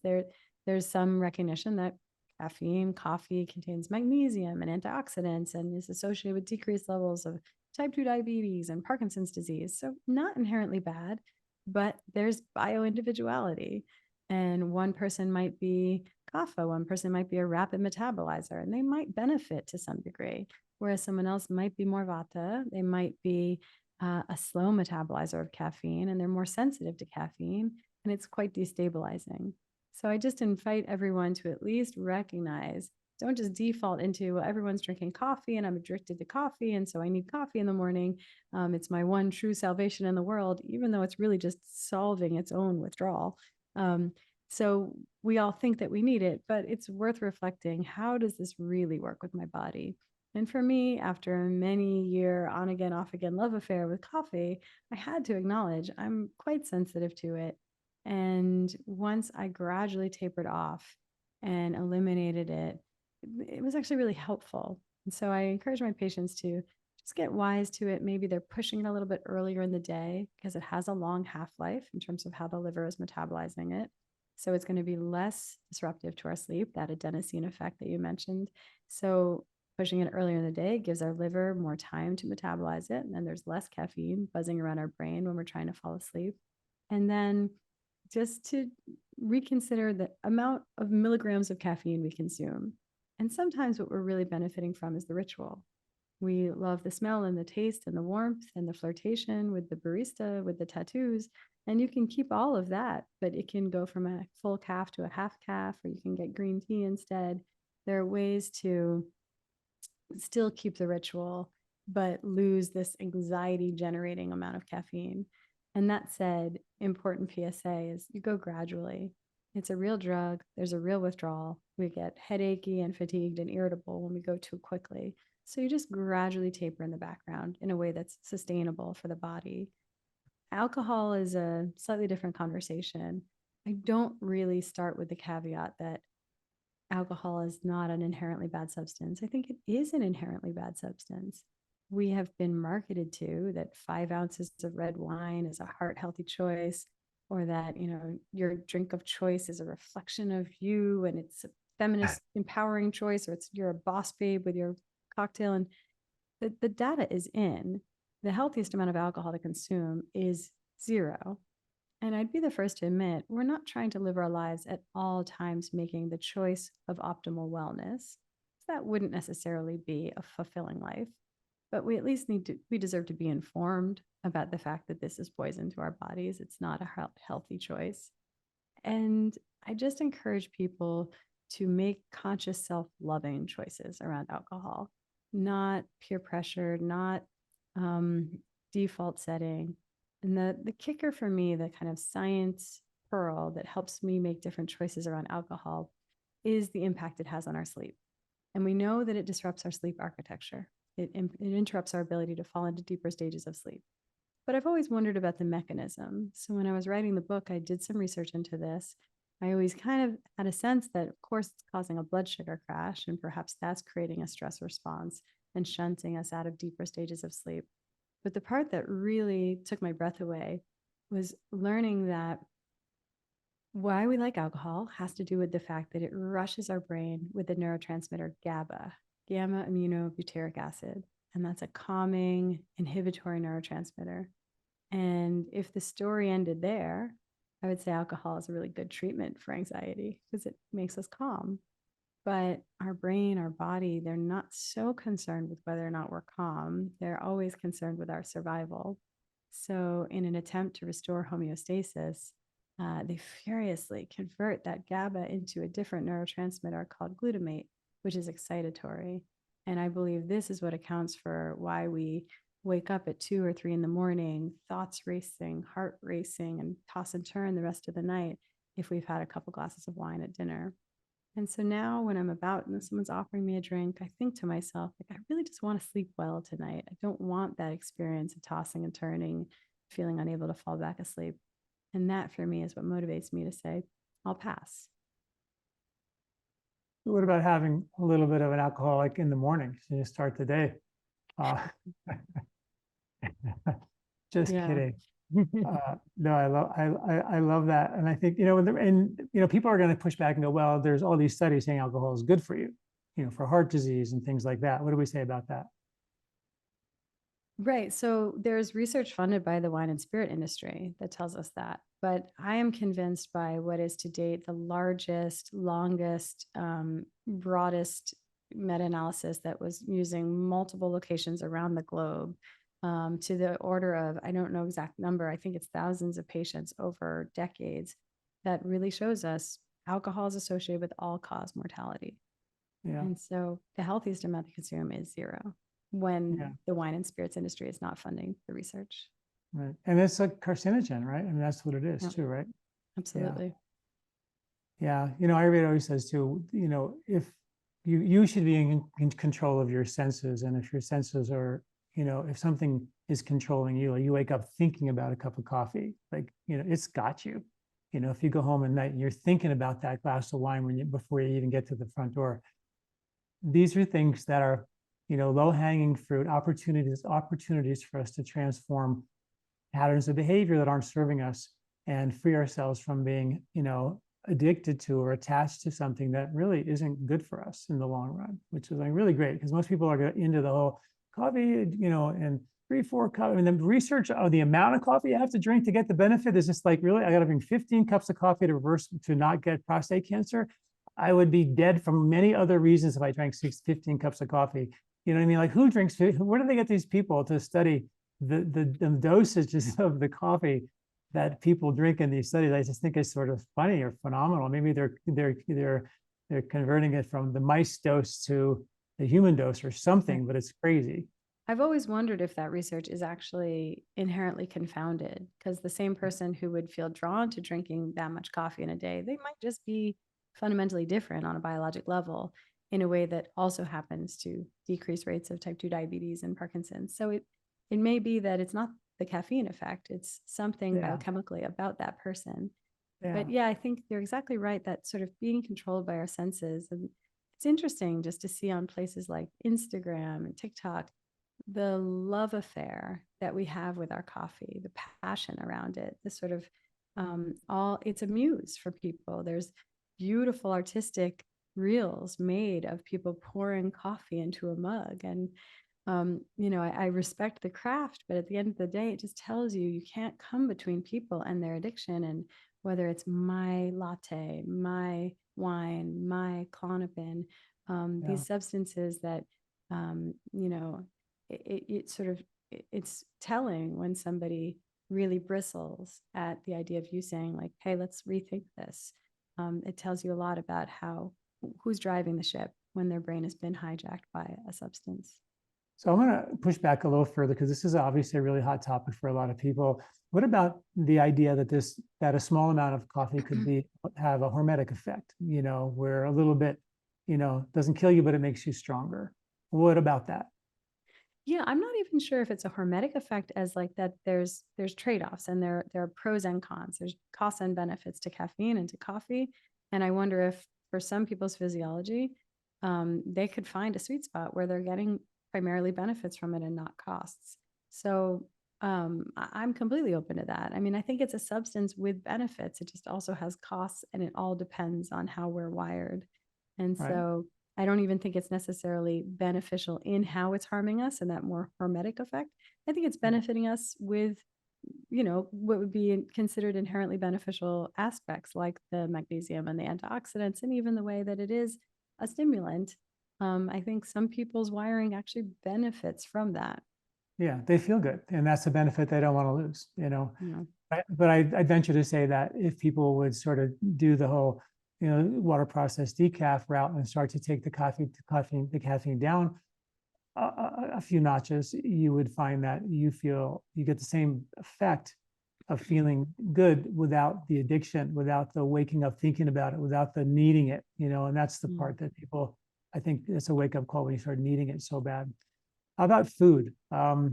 [SPEAKER 2] there's some recognition that caffeine, coffee contains magnesium and antioxidants and is associated with decreased levels of type 2 diabetes and Parkinson's disease. So not inherently bad, but there's bioindividuality. And one person might be kapha, one person might be a rapid metabolizer, and they might benefit to some degree, whereas someone else might be more vata. They might be a slow metabolizer of caffeine, and they're more sensitive to caffeine, and it's quite destabilizing. So I just invite everyone to at least recognize, don't just default into, well, everyone's drinking coffee and I'm addicted to coffee, and so I need coffee in the morning. It's my one true salvation in the world, even though it's really just solving its own withdrawal. So we all think that we need it, but it's worth reflecting, how does this really work with my body? And for me, after a many year on again, off again love affair with coffee, I had to acknowledge I'm quite sensitive to it. And once I gradually tapered off and eliminated it, it was actually really helpful. And so I encourage my patients to just get wise to it. Maybe they're pushing it a little bit earlier in the day because it has a long half-life in terms of how the liver is metabolizing it. So it's going to be less disruptive to our sleep, that adenosine effect that you mentioned. So pushing it earlier in the day gives our liver more time to metabolize it. And then there's less caffeine buzzing around our brain when we're trying to fall asleep. And then just to reconsider the amount of milligrams of caffeine we consume. And sometimes what we're really benefiting from is the ritual. We love the smell and the taste and the warmth and the flirtation with the barista, with the tattoos. And you can keep all of that, but it can go from a full calf to a half calf, or you can get green tea instead. There are ways to still keep the ritual, but lose this anxiety generating amount of caffeine. And that said, important PSA is you go gradually. It's a real drug. There's a real withdrawal. We get headachy and fatigued and irritable when we go too quickly. So you just gradually taper in the background in a way that's sustainable for the body. Alcohol is a slightly different conversation. I don't really start with the caveat that alcohol is not an inherently bad substance. I think it is an inherently bad substance. We have been marketed to that 5 ounces of red wine is a heart healthy choice, or that, your drink of choice is a reflection of you and it's a feminist empowering choice, or you're a boss babe with your cocktail. And the data is in. The healthiest amount of alcohol to consume is 0. And I'd be the first to admit, we're not trying to live our lives at all times making the choice of optimal wellness. That wouldn't necessarily be a fulfilling life, but we at least we deserve to be informed about the fact that this is poison to our bodies. It's not a healthy choice. And I just encourage people to make conscious self-loving choices around alcohol, not peer pressure, not default setting. And the kicker for me, the kind of science pearl that helps me make different choices around alcohol, is the impact it has on our sleep. And we know that it disrupts our sleep architecture. It interrupts our ability to fall into deeper stages of sleep. But I've always wondered about the mechanism. So when I was writing the book, I did some research into this. I always kind of had a sense that, of course, it's causing a blood sugar crash, and perhaps that's creating a stress response and shunting us out of deeper stages of sleep. But the part that really took my breath away was learning that why we like alcohol has to do with the fact that it rushes our brain with the neurotransmitter GABA, gamma aminobutyric acid. And that's a calming, inhibitory neurotransmitter. And if the story ended there, I would say alcohol is a really good treatment for anxiety because it makes us calm. But our brain, our body, they're not so concerned with whether or not we're calm. They're always concerned with our survival. So in an attempt to restore homeostasis, they furiously convert that GABA into a different neurotransmitter called glutamate, which is excitatory. And I believe this is what accounts for why we wake up at 2 or 3 in the morning, thoughts racing, heart racing, and toss and turn the rest of the night if we've had a couple glasses of wine at dinner. And so now when I'm about and someone's offering me a drink, I think to myself, like, I really just want to sleep well tonight. I don't want that experience of tossing and turning, feeling unable to fall back asleep. And that for me is what motivates me to say, I'll pass.
[SPEAKER 1] What about having a little bit of an alcoholic in the morning so you start the day? Just kidding. No, I love that. And I think, people are going to push back and go, well, there's all these studies saying alcohol is good for you, for heart disease and things like that. What do we say about that?
[SPEAKER 2] Right. So there's research funded by the wine and spirit industry that tells us that. But I am convinced by what is to date the largest, longest, broadest meta-analysis that was using multiple locations around the globe, to the order of, I don't know exact number, I think it's thousands of patients over decades, that really shows us alcohol is associated with all-cause mortality. Yeah. And so the healthiest amount to consume is 0 when the wine and spirits industry is not funding the research.
[SPEAKER 1] Right. And it's a carcinogen, right? I mean, that's what it is too, right?
[SPEAKER 2] Absolutely.
[SPEAKER 1] Yeah. Ayurveda always says too, if you should be in control of your senses. And if your senses are, if something is controlling you, like you wake up thinking about a cup of coffee, like, it's got you. If you go home at night and you're thinking about that glass of wine before you even get to the front door, these are things that are, low-hanging fruit, opportunities for us to transform patterns of behavior that aren't serving us and free ourselves from being, addicted to or attached to something that really isn't good for us in the long run, which is like really great because most people are into the whole coffee, and 3-4 cups. I mean, the research of the amount of coffee you have to drink to get the benefit is just like, really, I got to drink 15 cups of coffee to not get prostate cancer. I would be dead from many other reasons if I drank 15 cups of coffee. You know what I mean? Like, who drinks? Where do they get these people to study the dosages of the coffee that people drink in these studies? I just think it's sort of funny or phenomenal. Maybe they're converting it from the mice dose to the human dose or something, but it's crazy.
[SPEAKER 2] I've always wondered if that research is actually inherently confounded, because the same person who would feel drawn to drinking that much coffee in a day, they might just be fundamentally different on a biologic level in a way that also happens to decrease rates of type 2 diabetes and Parkinson's. So it may be that it's not the caffeine effect, it's something biochemically about that person. But yeah, I think you're exactly right, that sort of being controlled by our senses. And it's interesting just to see on places like Instagram and TikTok, the love affair that we have with our coffee, the passion around it, the sort of it's a muse for people. There's beautiful artistic reels made of people pouring coffee into a mug. And I respect the craft, but at the end of the day, it just tells you can't come between people and their addiction. And whether it's my latte, my wine, my Klonopin, these substances that, it's telling when somebody really bristles at the idea of you saying like, hey, let's rethink this. It tells you a lot about who's driving the ship when their brain has been hijacked by a substance.
[SPEAKER 1] So I'm going to push back a little further because this is obviously a really hot topic for a lot of people. What about the idea that a small amount of coffee could have a hormetic effect, where a little bit, doesn't kill you, but it makes you stronger? What about that?
[SPEAKER 2] Yeah, I'm not even sure if it's a hormetic effect as like that. There's trade-offs and there are pros and cons. There's costs and benefits to caffeine and to coffee. And I wonder if for some people's physiology, they could find a sweet spot where they're getting primarily benefits from it and not costs. So I'm completely open to that. I mean, I think it's a substance with benefits. It just also has costs, and it all depends on how we're wired. And so I don't even think it's necessarily beneficial in how it's harming us and that more hormetic effect. I think it's benefiting us with, what would be considered inherently beneficial aspects like the magnesium and the antioxidants, and even the way that it is a stimulant. I think some people's wiring actually benefits from that.
[SPEAKER 1] Yeah, they feel good, and that's a benefit they don't want to lose,
[SPEAKER 2] Yeah.
[SPEAKER 1] But I venture to say that if people would sort of do the whole, water processed decaf route and start to take the caffeine down a few notches, you would find that you get the same effect of feeling good without the addiction, without the waking up thinking about it, without the needing it, and that's the part that people, I think it's a wake up call when you start needing it so bad. How about food? Are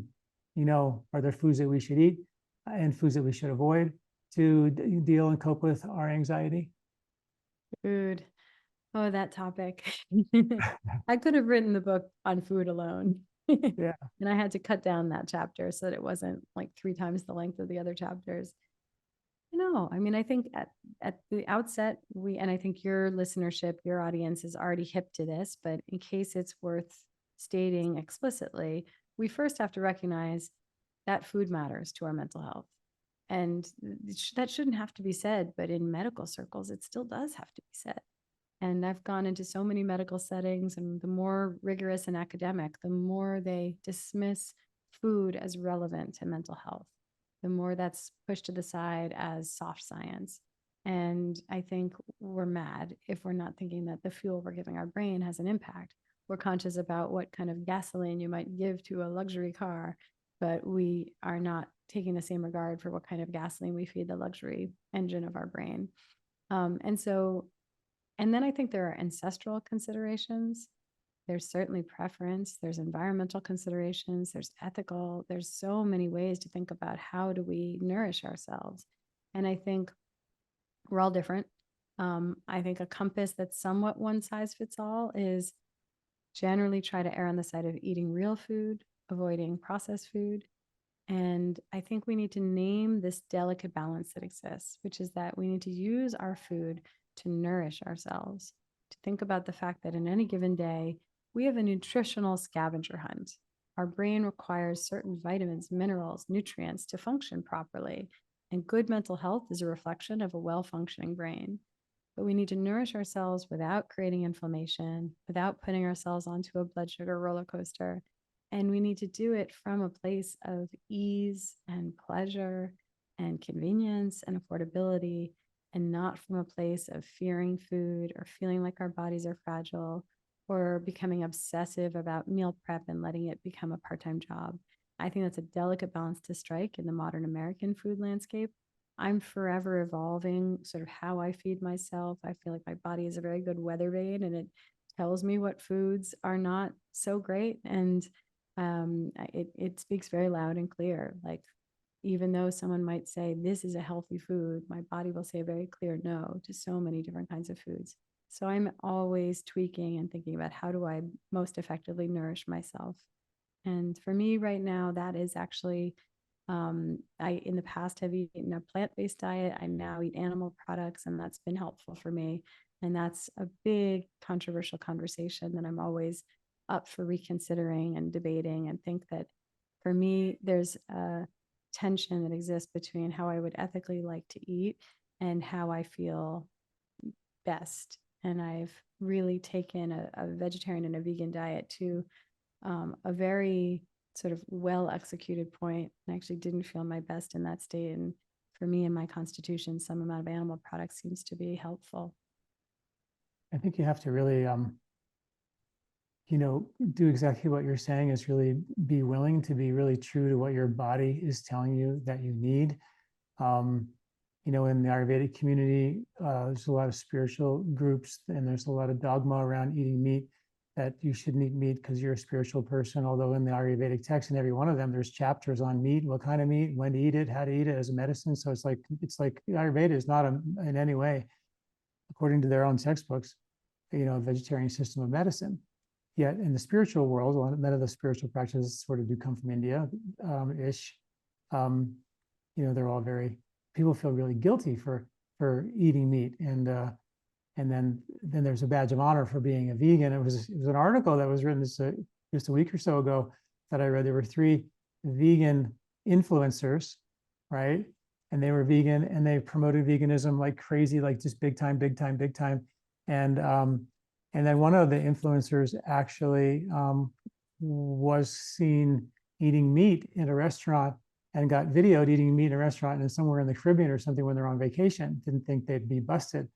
[SPEAKER 1] there foods that we should eat and foods that we should avoid to deal and cope with our anxiety?
[SPEAKER 2] Food. Oh, that topic. I could have written the book on food alone.
[SPEAKER 1] Yeah.
[SPEAKER 2] And I had to cut down that chapter so that it wasn't like 3 times the length of the other chapters. I mean, I think at the outset, and I think your listenership, your audience is already hip to this, but in case it's worth stating explicitly, we first have to recognize that food matters to our mental health. And that shouldn't have to be said, but in medical circles, it still does have to be said. And I've gone into so many medical settings, and the more rigorous and academic, the more they dismiss food as relevant to mental health, the more that's pushed to the side as soft science. And I think we're mad if we're not thinking that the fuel we're giving our brain has an impact. We're conscious about what kind of gasoline you might give to a luxury car, but we are not taking the same regard for what kind of gasoline we feed the luxury engine of our brain. And then I think there are ancestral considerations. There's certainly preference. There's environmental considerations. There's ethical. There's so many ways to think about how do we nourish ourselves. And I think we're all different. I think a compass that's somewhat one size fits all is generally try to err on the side of eating real food, avoiding processed food. And I think we need to name this delicate balance that exists, which is that we need to use our food to nourish ourselves, to think about the fact that in any given day, we have a nutritional scavenger hunt. Our brain requires certain vitamins, minerals, nutrients to function properly. And good mental health is a reflection of a well-functioning brain. But we need to nourish ourselves without creating inflammation, without putting ourselves onto a blood sugar roller coaster. And we need to do it from a place of ease and pleasure and convenience and affordability, and not from a place of fearing food or feeling like our bodies are fragile or becoming obsessive about meal prep and letting it become a part-time job. I think that's a delicate balance to strike in the modern American food landscape. I'm forever evolving sort of how I feed myself. I feel like my body is a very good weather vane, and it tells me what foods are not so great. And it speaks very loud and clear. Like, even though someone might say this is a healthy food, my body will say a very clear no to so many different kinds of foods. So I'm always tweaking and thinking about how do I most effectively nourish myself. And for me right now, that is actually, I in the past have eaten a plant-based diet. I now eat animal products, and that's been helpful for me. And that's a big controversial conversation that I'm always up for reconsidering and debating, and think that for me, there's a tension that exists between how I would ethically like to eat and how I feel best. And I've really taken a vegetarian and a vegan diet to a very sort of well executed point. I actually didn't feel my best in that state. And for me and my constitution, some amount of animal products seems to be helpful.
[SPEAKER 1] I think you have to really, do exactly what you're saying, is really be willing to be really true to what your body is telling you that you need. In the Ayurvedic community, there's a lot of spiritual groups, and there's a lot of dogma around eating meat, that you shouldn't eat meat because you're a spiritual person. Although in the Ayurvedic text, in every one of them, there's chapters on meat, what kind of meat, when to eat it, how to eat it as a medicine. So it's like Ayurveda is not in any way, according to their own textbooks, a vegetarian system of medicine. Yet in the spiritual world, many of the spiritual practices sort of do come from India, ish. They're all people feel really guilty for eating meat, and then there's a badge of honor for being a vegan. It was an article that was written just a week or so ago that I read. There were 3 vegan influencers, right? And they were vegan, and they promoted veganism like crazy, like just big time. And then one of the influencers actually was seen eating meat in a restaurant, and got videoed eating meat in a restaurant and somewhere in the Caribbean or something when they're on vacation. Didn't think they'd be busted.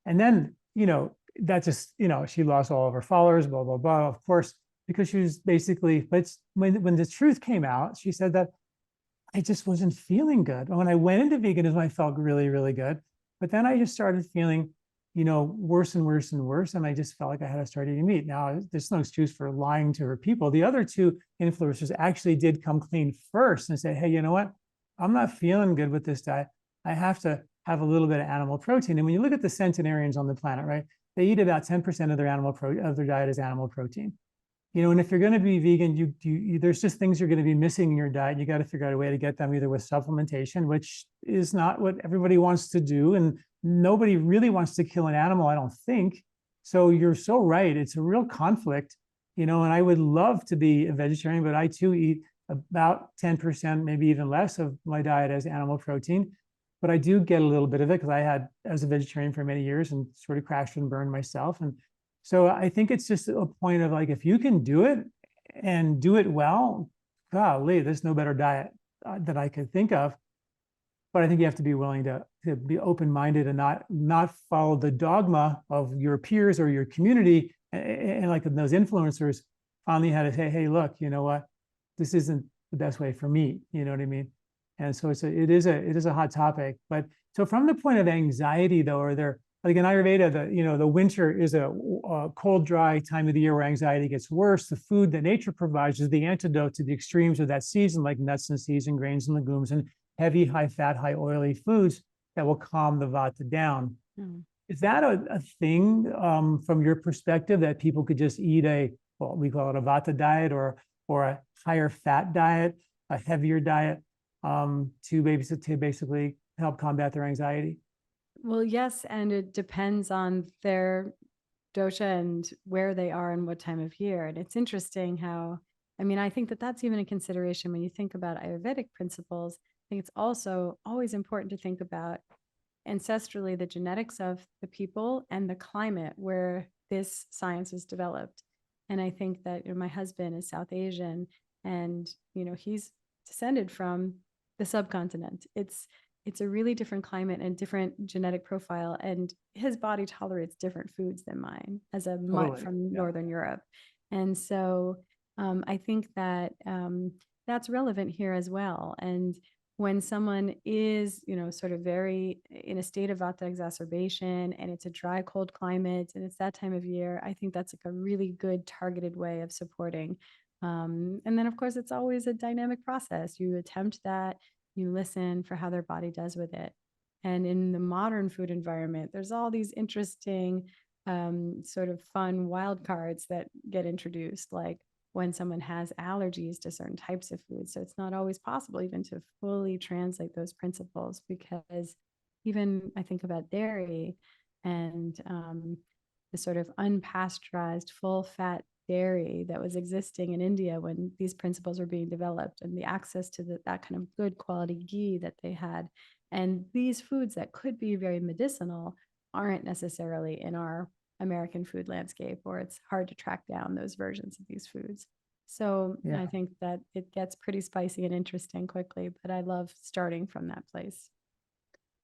[SPEAKER 1] And then, that just, she lost all of her followers, blah, blah, blah, of course, because she was basically, but when the truth came out, she said that I just wasn't feeling good. When I went into veganism, I felt really, really good. But then I just started feeling, worse and worse and worse. And I just felt like I had to start eating meat. Now, there's no excuse for lying to her people. The other 2 influencers actually did come clean first and say, hey, you know what? I'm not feeling good with this diet. I have to have a little bit of animal protein. And when you look at the centenarians on the planet, right, they eat about 10% of their diet is animal protein. And if you're going to be vegan, there's just things you're going to be missing in your diet. You got to figure out a way to get them, either with supplementation, which is not what everybody wants to do. And nobody really wants to kill an animal, I don't think. So you're so right. It's a real conflict, and I would love to be a vegetarian, but I too eat about 10%, maybe even less of my diet as animal protein. But I do get a little bit of it because I had, as a vegetarian for many years, and sort of crashed and burned myself. And so I think it's just a point of like, if you can do it and do it well, golly, there's no better diet that I could think of. But I think you have to be willing to be open-minded and not follow the dogma of your peers or your community. And like those influencers finally had to say, hey, look, you know what? This isn't the best way for me. You know what I mean? And so it is a hot topic. But so from the point of anxiety, though, are there, like in Ayurveda, the winter is a cold, dry time of the year where anxiety gets worse. The food that nature provides is the antidote to the extremes of that season, like nuts and seeds and grains and legumes and heavy, high fat, high oily foods that will calm the vata down. Is that a thing from your perspective, that people could just eat a well, we call it a Vata diet or a higher fat diet, a heavier diet, to basically help combat their anxiety?
[SPEAKER 2] Well, yes, and it depends on their dosha and where they are and what time of year. And it's interesting how, I mean, I think that that's even a consideration when you think about Ayurvedic principles. I think it's also always important to think about ancestrally the genetics of the people and the climate where this science is developed. And I think that, my husband is South Asian, and he's descended from the subcontinent. It's a really different climate and different genetic profile, and his body tolerates different foods than mine as a mutt
[SPEAKER 1] Totally.
[SPEAKER 2] from
[SPEAKER 1] Yeah.
[SPEAKER 2] Northern Europe. And so I think that that's relevant here as well. And when someone is, sort of very in a state of vata exacerbation, and it's a dry, cold climate, and it's that time of year, I think that's like a really good targeted way of supporting. And then, of course, it's always a dynamic process. You attempt that, you listen for how their body does with it. And in the modern food environment, there's all these interesting, sort of fun wild cards that get introduced, like when someone has allergies to certain types of food. So it's not always possible even to fully translate those principles, because even I think about dairy and the sort of unpasteurized, full fat dairy that was existing in India when these principles were being developed, and the access to that kind of good quality ghee that they had. And these foods that could be very medicinal aren't necessarily in our American food landscape, or it's hard to track down those versions of these foods. So
[SPEAKER 1] Yeah.
[SPEAKER 2] I think that it gets pretty spicy and interesting quickly, but I love starting from that place.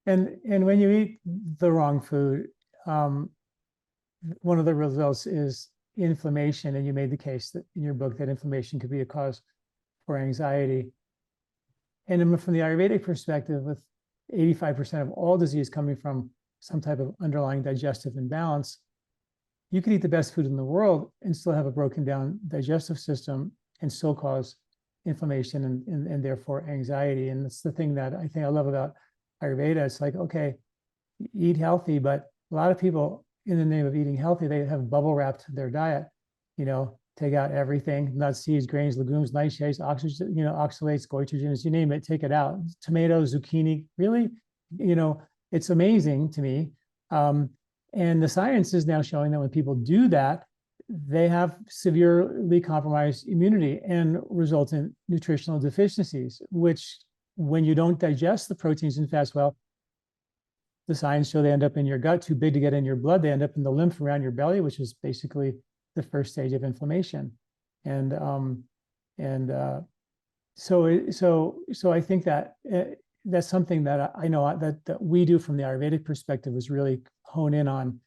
[SPEAKER 1] And when you eat the wrong food, one of the results is inflammation. And you made the case that in your book that inflammation could be a cause for anxiety. And from the Ayurvedic perspective, with 85% of all disease coming from some type of underlying digestive imbalance, you could eat the best food in the world and still have a broken down digestive system and still cause inflammation and therefore anxiety. And that's the thing that I think I love about Ayurveda. It's like, okay, eat healthy, but a lot of people, in the name of eating healthy, they have bubble wrapped their diet, take out everything, nuts, seeds, grains, legumes, nightshades, oxygen, oxalates, goitrogens, you name it, take it out. Tomatoes, zucchini, really, it's amazing to me. And the science is now showing that when people do that, they have severely compromised immunity and result in nutritional deficiencies, which when you don't digest the proteins and fats well, the science show they end up in your gut, too big to get in your blood. They end up in the lymph around your belly, which is basically the first stage of inflammation. And so I think that that's something that I know that we do from the Ayurvedic perspective, is really hone in on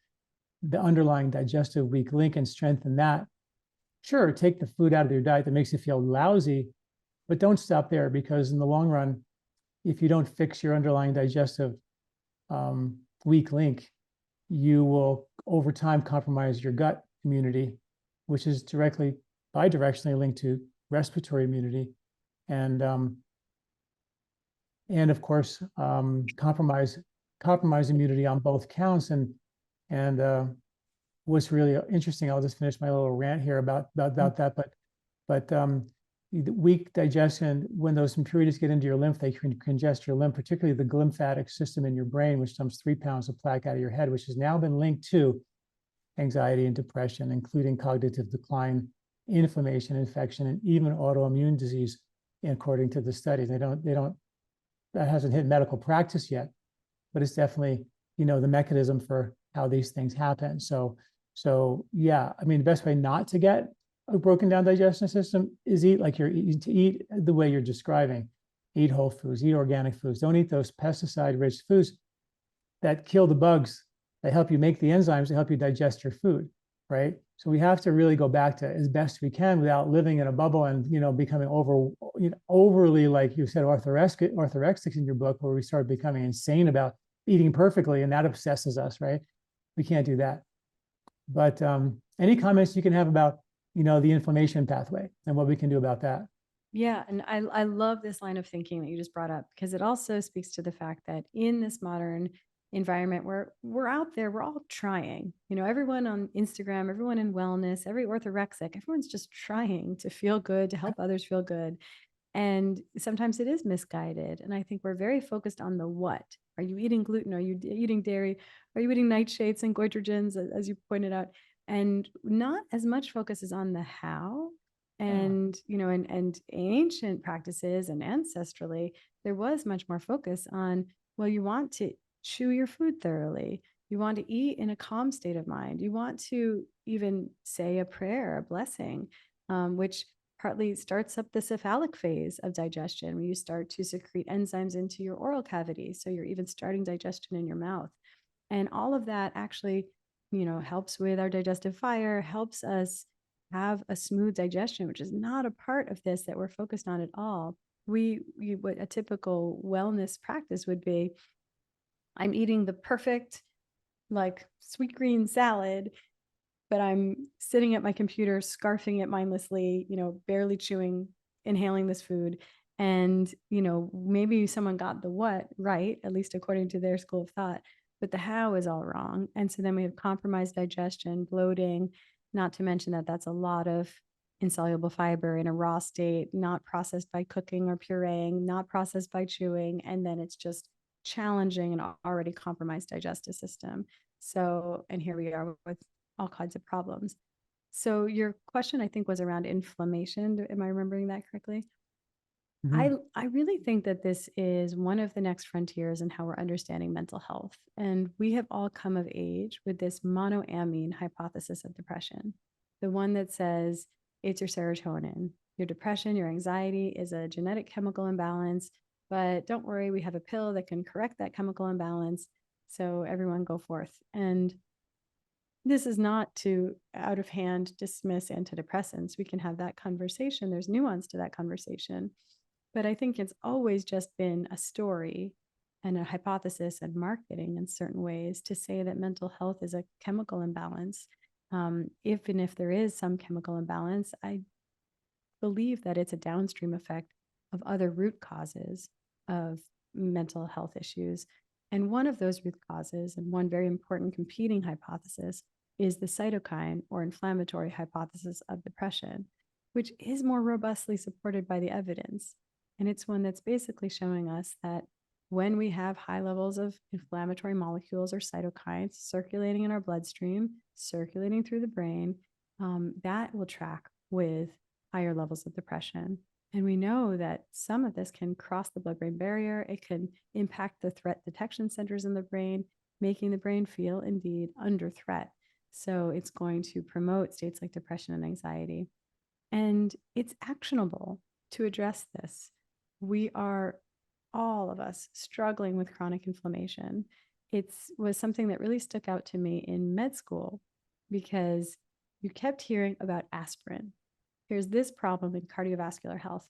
[SPEAKER 1] the underlying digestive weak link and strengthen that. Sure, take the food out of your diet that makes you feel lousy, but don't stop there, because in the long run, if you don't fix your underlying digestive weak link, you will over time compromise your gut immunity, which is bidirectionally linked to respiratory immunity, and of course compromise immunity on both counts. And what's really interesting, I'll just finish my little rant here about that, but the weak digestion, when those impurities get into your lymph, they can congest your lymph, particularly the glymphatic system in your brain, which dumps 3 pounds of plaque out of your head, which has now been linked to anxiety and depression, including cognitive decline, inflammation, infection, and even autoimmune disease, according to the studies. That hasn't hit medical practice yet, but it's definitely, the mechanism for how these things happen. So yeah, I mean, the best way not to get a broken down digestion system is eat like you're eating, to eat the way you're describing. Eat whole foods, eat organic foods. Don't eat those pesticide-rich foods that kill the bugs that help you make the enzymes that help you digest your food, right? So we have to really go back to, as best we can, without living in a bubble and becoming overly, like you said, orthorexic in your book, where we start becoming insane about eating perfectly, and that obsesses us, right? We can't do that. But any comments you can have about the inflammation pathway and what we can do about that?
[SPEAKER 2] Yeah, and I love this line of thinking that you just brought up, because it also speaks to the fact that in this modern environment where we're out there, we're all trying, everyone on Instagram, everyone in wellness, every orthorexic, everyone's just trying to feel good, to help others feel good. And sometimes it is misguided. And I think we're very focused on the what. Are you eating gluten? Are you eating dairy? Are you eating nightshades and goitrogens, as you pointed out? And not as much focus is on the how. And, and ancient practices and ancestrally, there was much more focus on, well, you want to chew your food thoroughly. You want to eat in a calm state of mind. You want to even say a prayer, a blessing, which partly starts up the cephalic phase of digestion, where you start to secrete enzymes into your oral cavity. So you're even starting digestion in your mouth. And all of that actually, helps with our digestive fire, helps us have a smooth digestion, which is not a part of this that we're focused on at all. What a typical wellness practice would be, I'm eating the perfect, like, sweet green salad, but I'm sitting at my computer, scarfing it mindlessly, barely chewing, inhaling this food. And, maybe someone got the what right, at least according to their school of thought, but the how is all wrong. And so then we have compromised digestion, bloating, not to mention that that's a lot of insoluble fiber in a raw state, not processed by cooking or pureeing, not processed by chewing. And then it's just challenging an already compromised digestive system. So, and here we are with all kinds of problems. So your question, I think, was around inflammation. Am I remembering that correctly?
[SPEAKER 1] Mhm.
[SPEAKER 2] I really think that this is one of the next frontiers in how we're understanding mental health. And we have all come of age with this monoamine hypothesis of depression, the one that says it's your serotonin. Your depression, your anxiety is a genetic chemical imbalance, but don't worry, we have a pill that can correct that chemical imbalance. So everyone go forth. And this is not to out of hand dismiss antidepressants. We can have that conversation. There's nuance to that conversation. But I think it's always just been a story and a hypothesis and marketing in certain ways to say that mental health is a chemical imbalance. If there is some chemical imbalance, I believe that it's a downstream effect of other root causes of mental health issues. And one of those root causes, and one very important competing hypothesis, is the cytokine or inflammatory hypothesis of depression, which is more robustly supported by the evidence. And it's one that's basically showing us that when we have high levels of inflammatory molecules or cytokines circulating in our bloodstream, circulating through the brain, that will track with higher levels of depression. And we know that some of this can cross the blood-brain barrier. It can impact the threat detection centers in the brain, making the brain feel indeed under threat. So it's going to promote states like depression and anxiety. And it's actionable to address this. We are, all of us, struggling with chronic inflammation. It was something that really stuck out to me in med school because you kept hearing about aspirin. Here's this problem in cardiovascular health.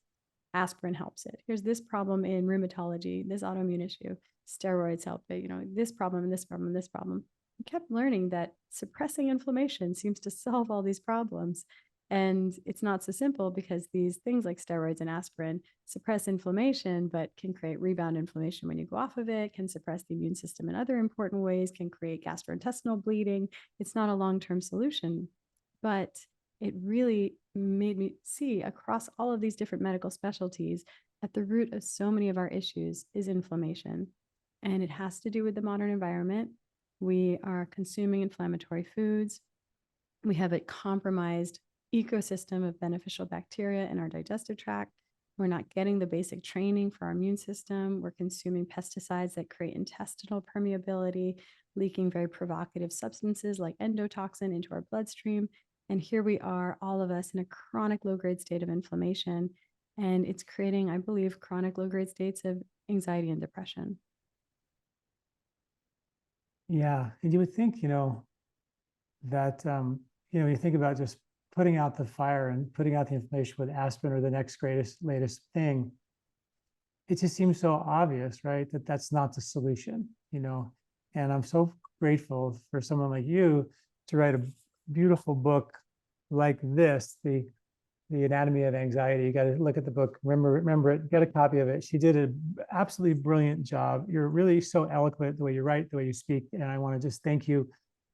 [SPEAKER 2] Aspirin helps it. Here's this problem in rheumatology, this autoimmune issue. Steroids help it. This problem and this problem and this problem. We kept learning that suppressing inflammation seems to solve all these problems. And it's not so simple because these things like steroids and aspirin suppress inflammation, but can create rebound inflammation when you go off of it, can suppress the immune system in other important ways, can create gastrointestinal bleeding. It's not a long-term solution, but it really made me see across all of these different medical specialties at the root of so many of our issues is inflammation. And it has to do with the modern environment. We are consuming inflammatory foods. We have a compromised ecosystem of beneficial bacteria in our digestive tract. We're not getting the basic training for our immune system. We're consuming pesticides that create intestinal permeability, leaking very provocative substances like endotoxin into our bloodstream. And here we are, all of us, in a chronic low-grade state of inflammation. And it's creating, I believe, chronic low-grade states of anxiety and depression.
[SPEAKER 1] Yeah. And you would think, that, you think about just putting out the fire and putting out the inflammation with aspirin or the next latest thing. It just seems so obvious, right? That that's not the solution, and I'm so grateful for someone like you to write a beautiful book like this, the The Anatomy of Anxiety. You got to look at the book, remember it, get a copy of it. She did an absolutely brilliant job. You're really so eloquent the way you write, the way you speak. And I want to just thank you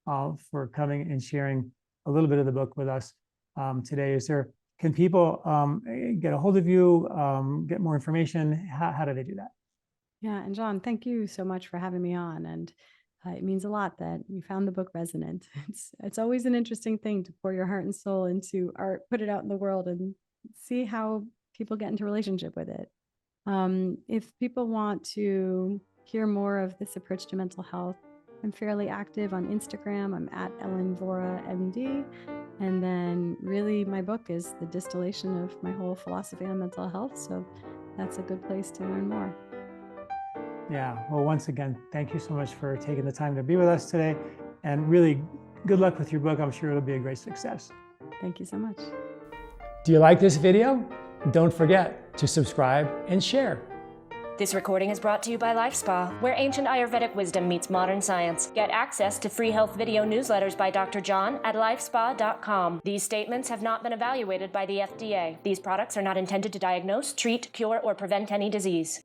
[SPEAKER 1] for coming and sharing a little bit of the book with us today. Can people get a hold of you, get more information? How do they do that?
[SPEAKER 2] Yeah, and John, thank you so much for having me on. And it means a lot that you found the book resonant. It's always an interesting thing to pour your heart and soul into art, put it out in the world, and see how people get into relationship with it. If people want to hear more of this approach to mental health, I'm fairly active on Instagram. I'm at Ellen Vora, MD. And then really my book is the distillation of my whole philosophy on mental health. So that's a good place to learn more.
[SPEAKER 1] Yeah. Well, once again, thank you so much for taking the time to be with us today, and really good luck with your book. I'm sure it'll be a great success.
[SPEAKER 2] Thank you so much.
[SPEAKER 1] Do you like this video? Don't forget to subscribe and share.
[SPEAKER 3] This recording is brought to you by LifeSpa, where ancient Ayurvedic wisdom meets modern science. Get access to free health video newsletters by Dr. John at lifespa.com. These statements have not been evaluated by the FDA. These products are not intended to diagnose, treat, cure, or prevent any disease.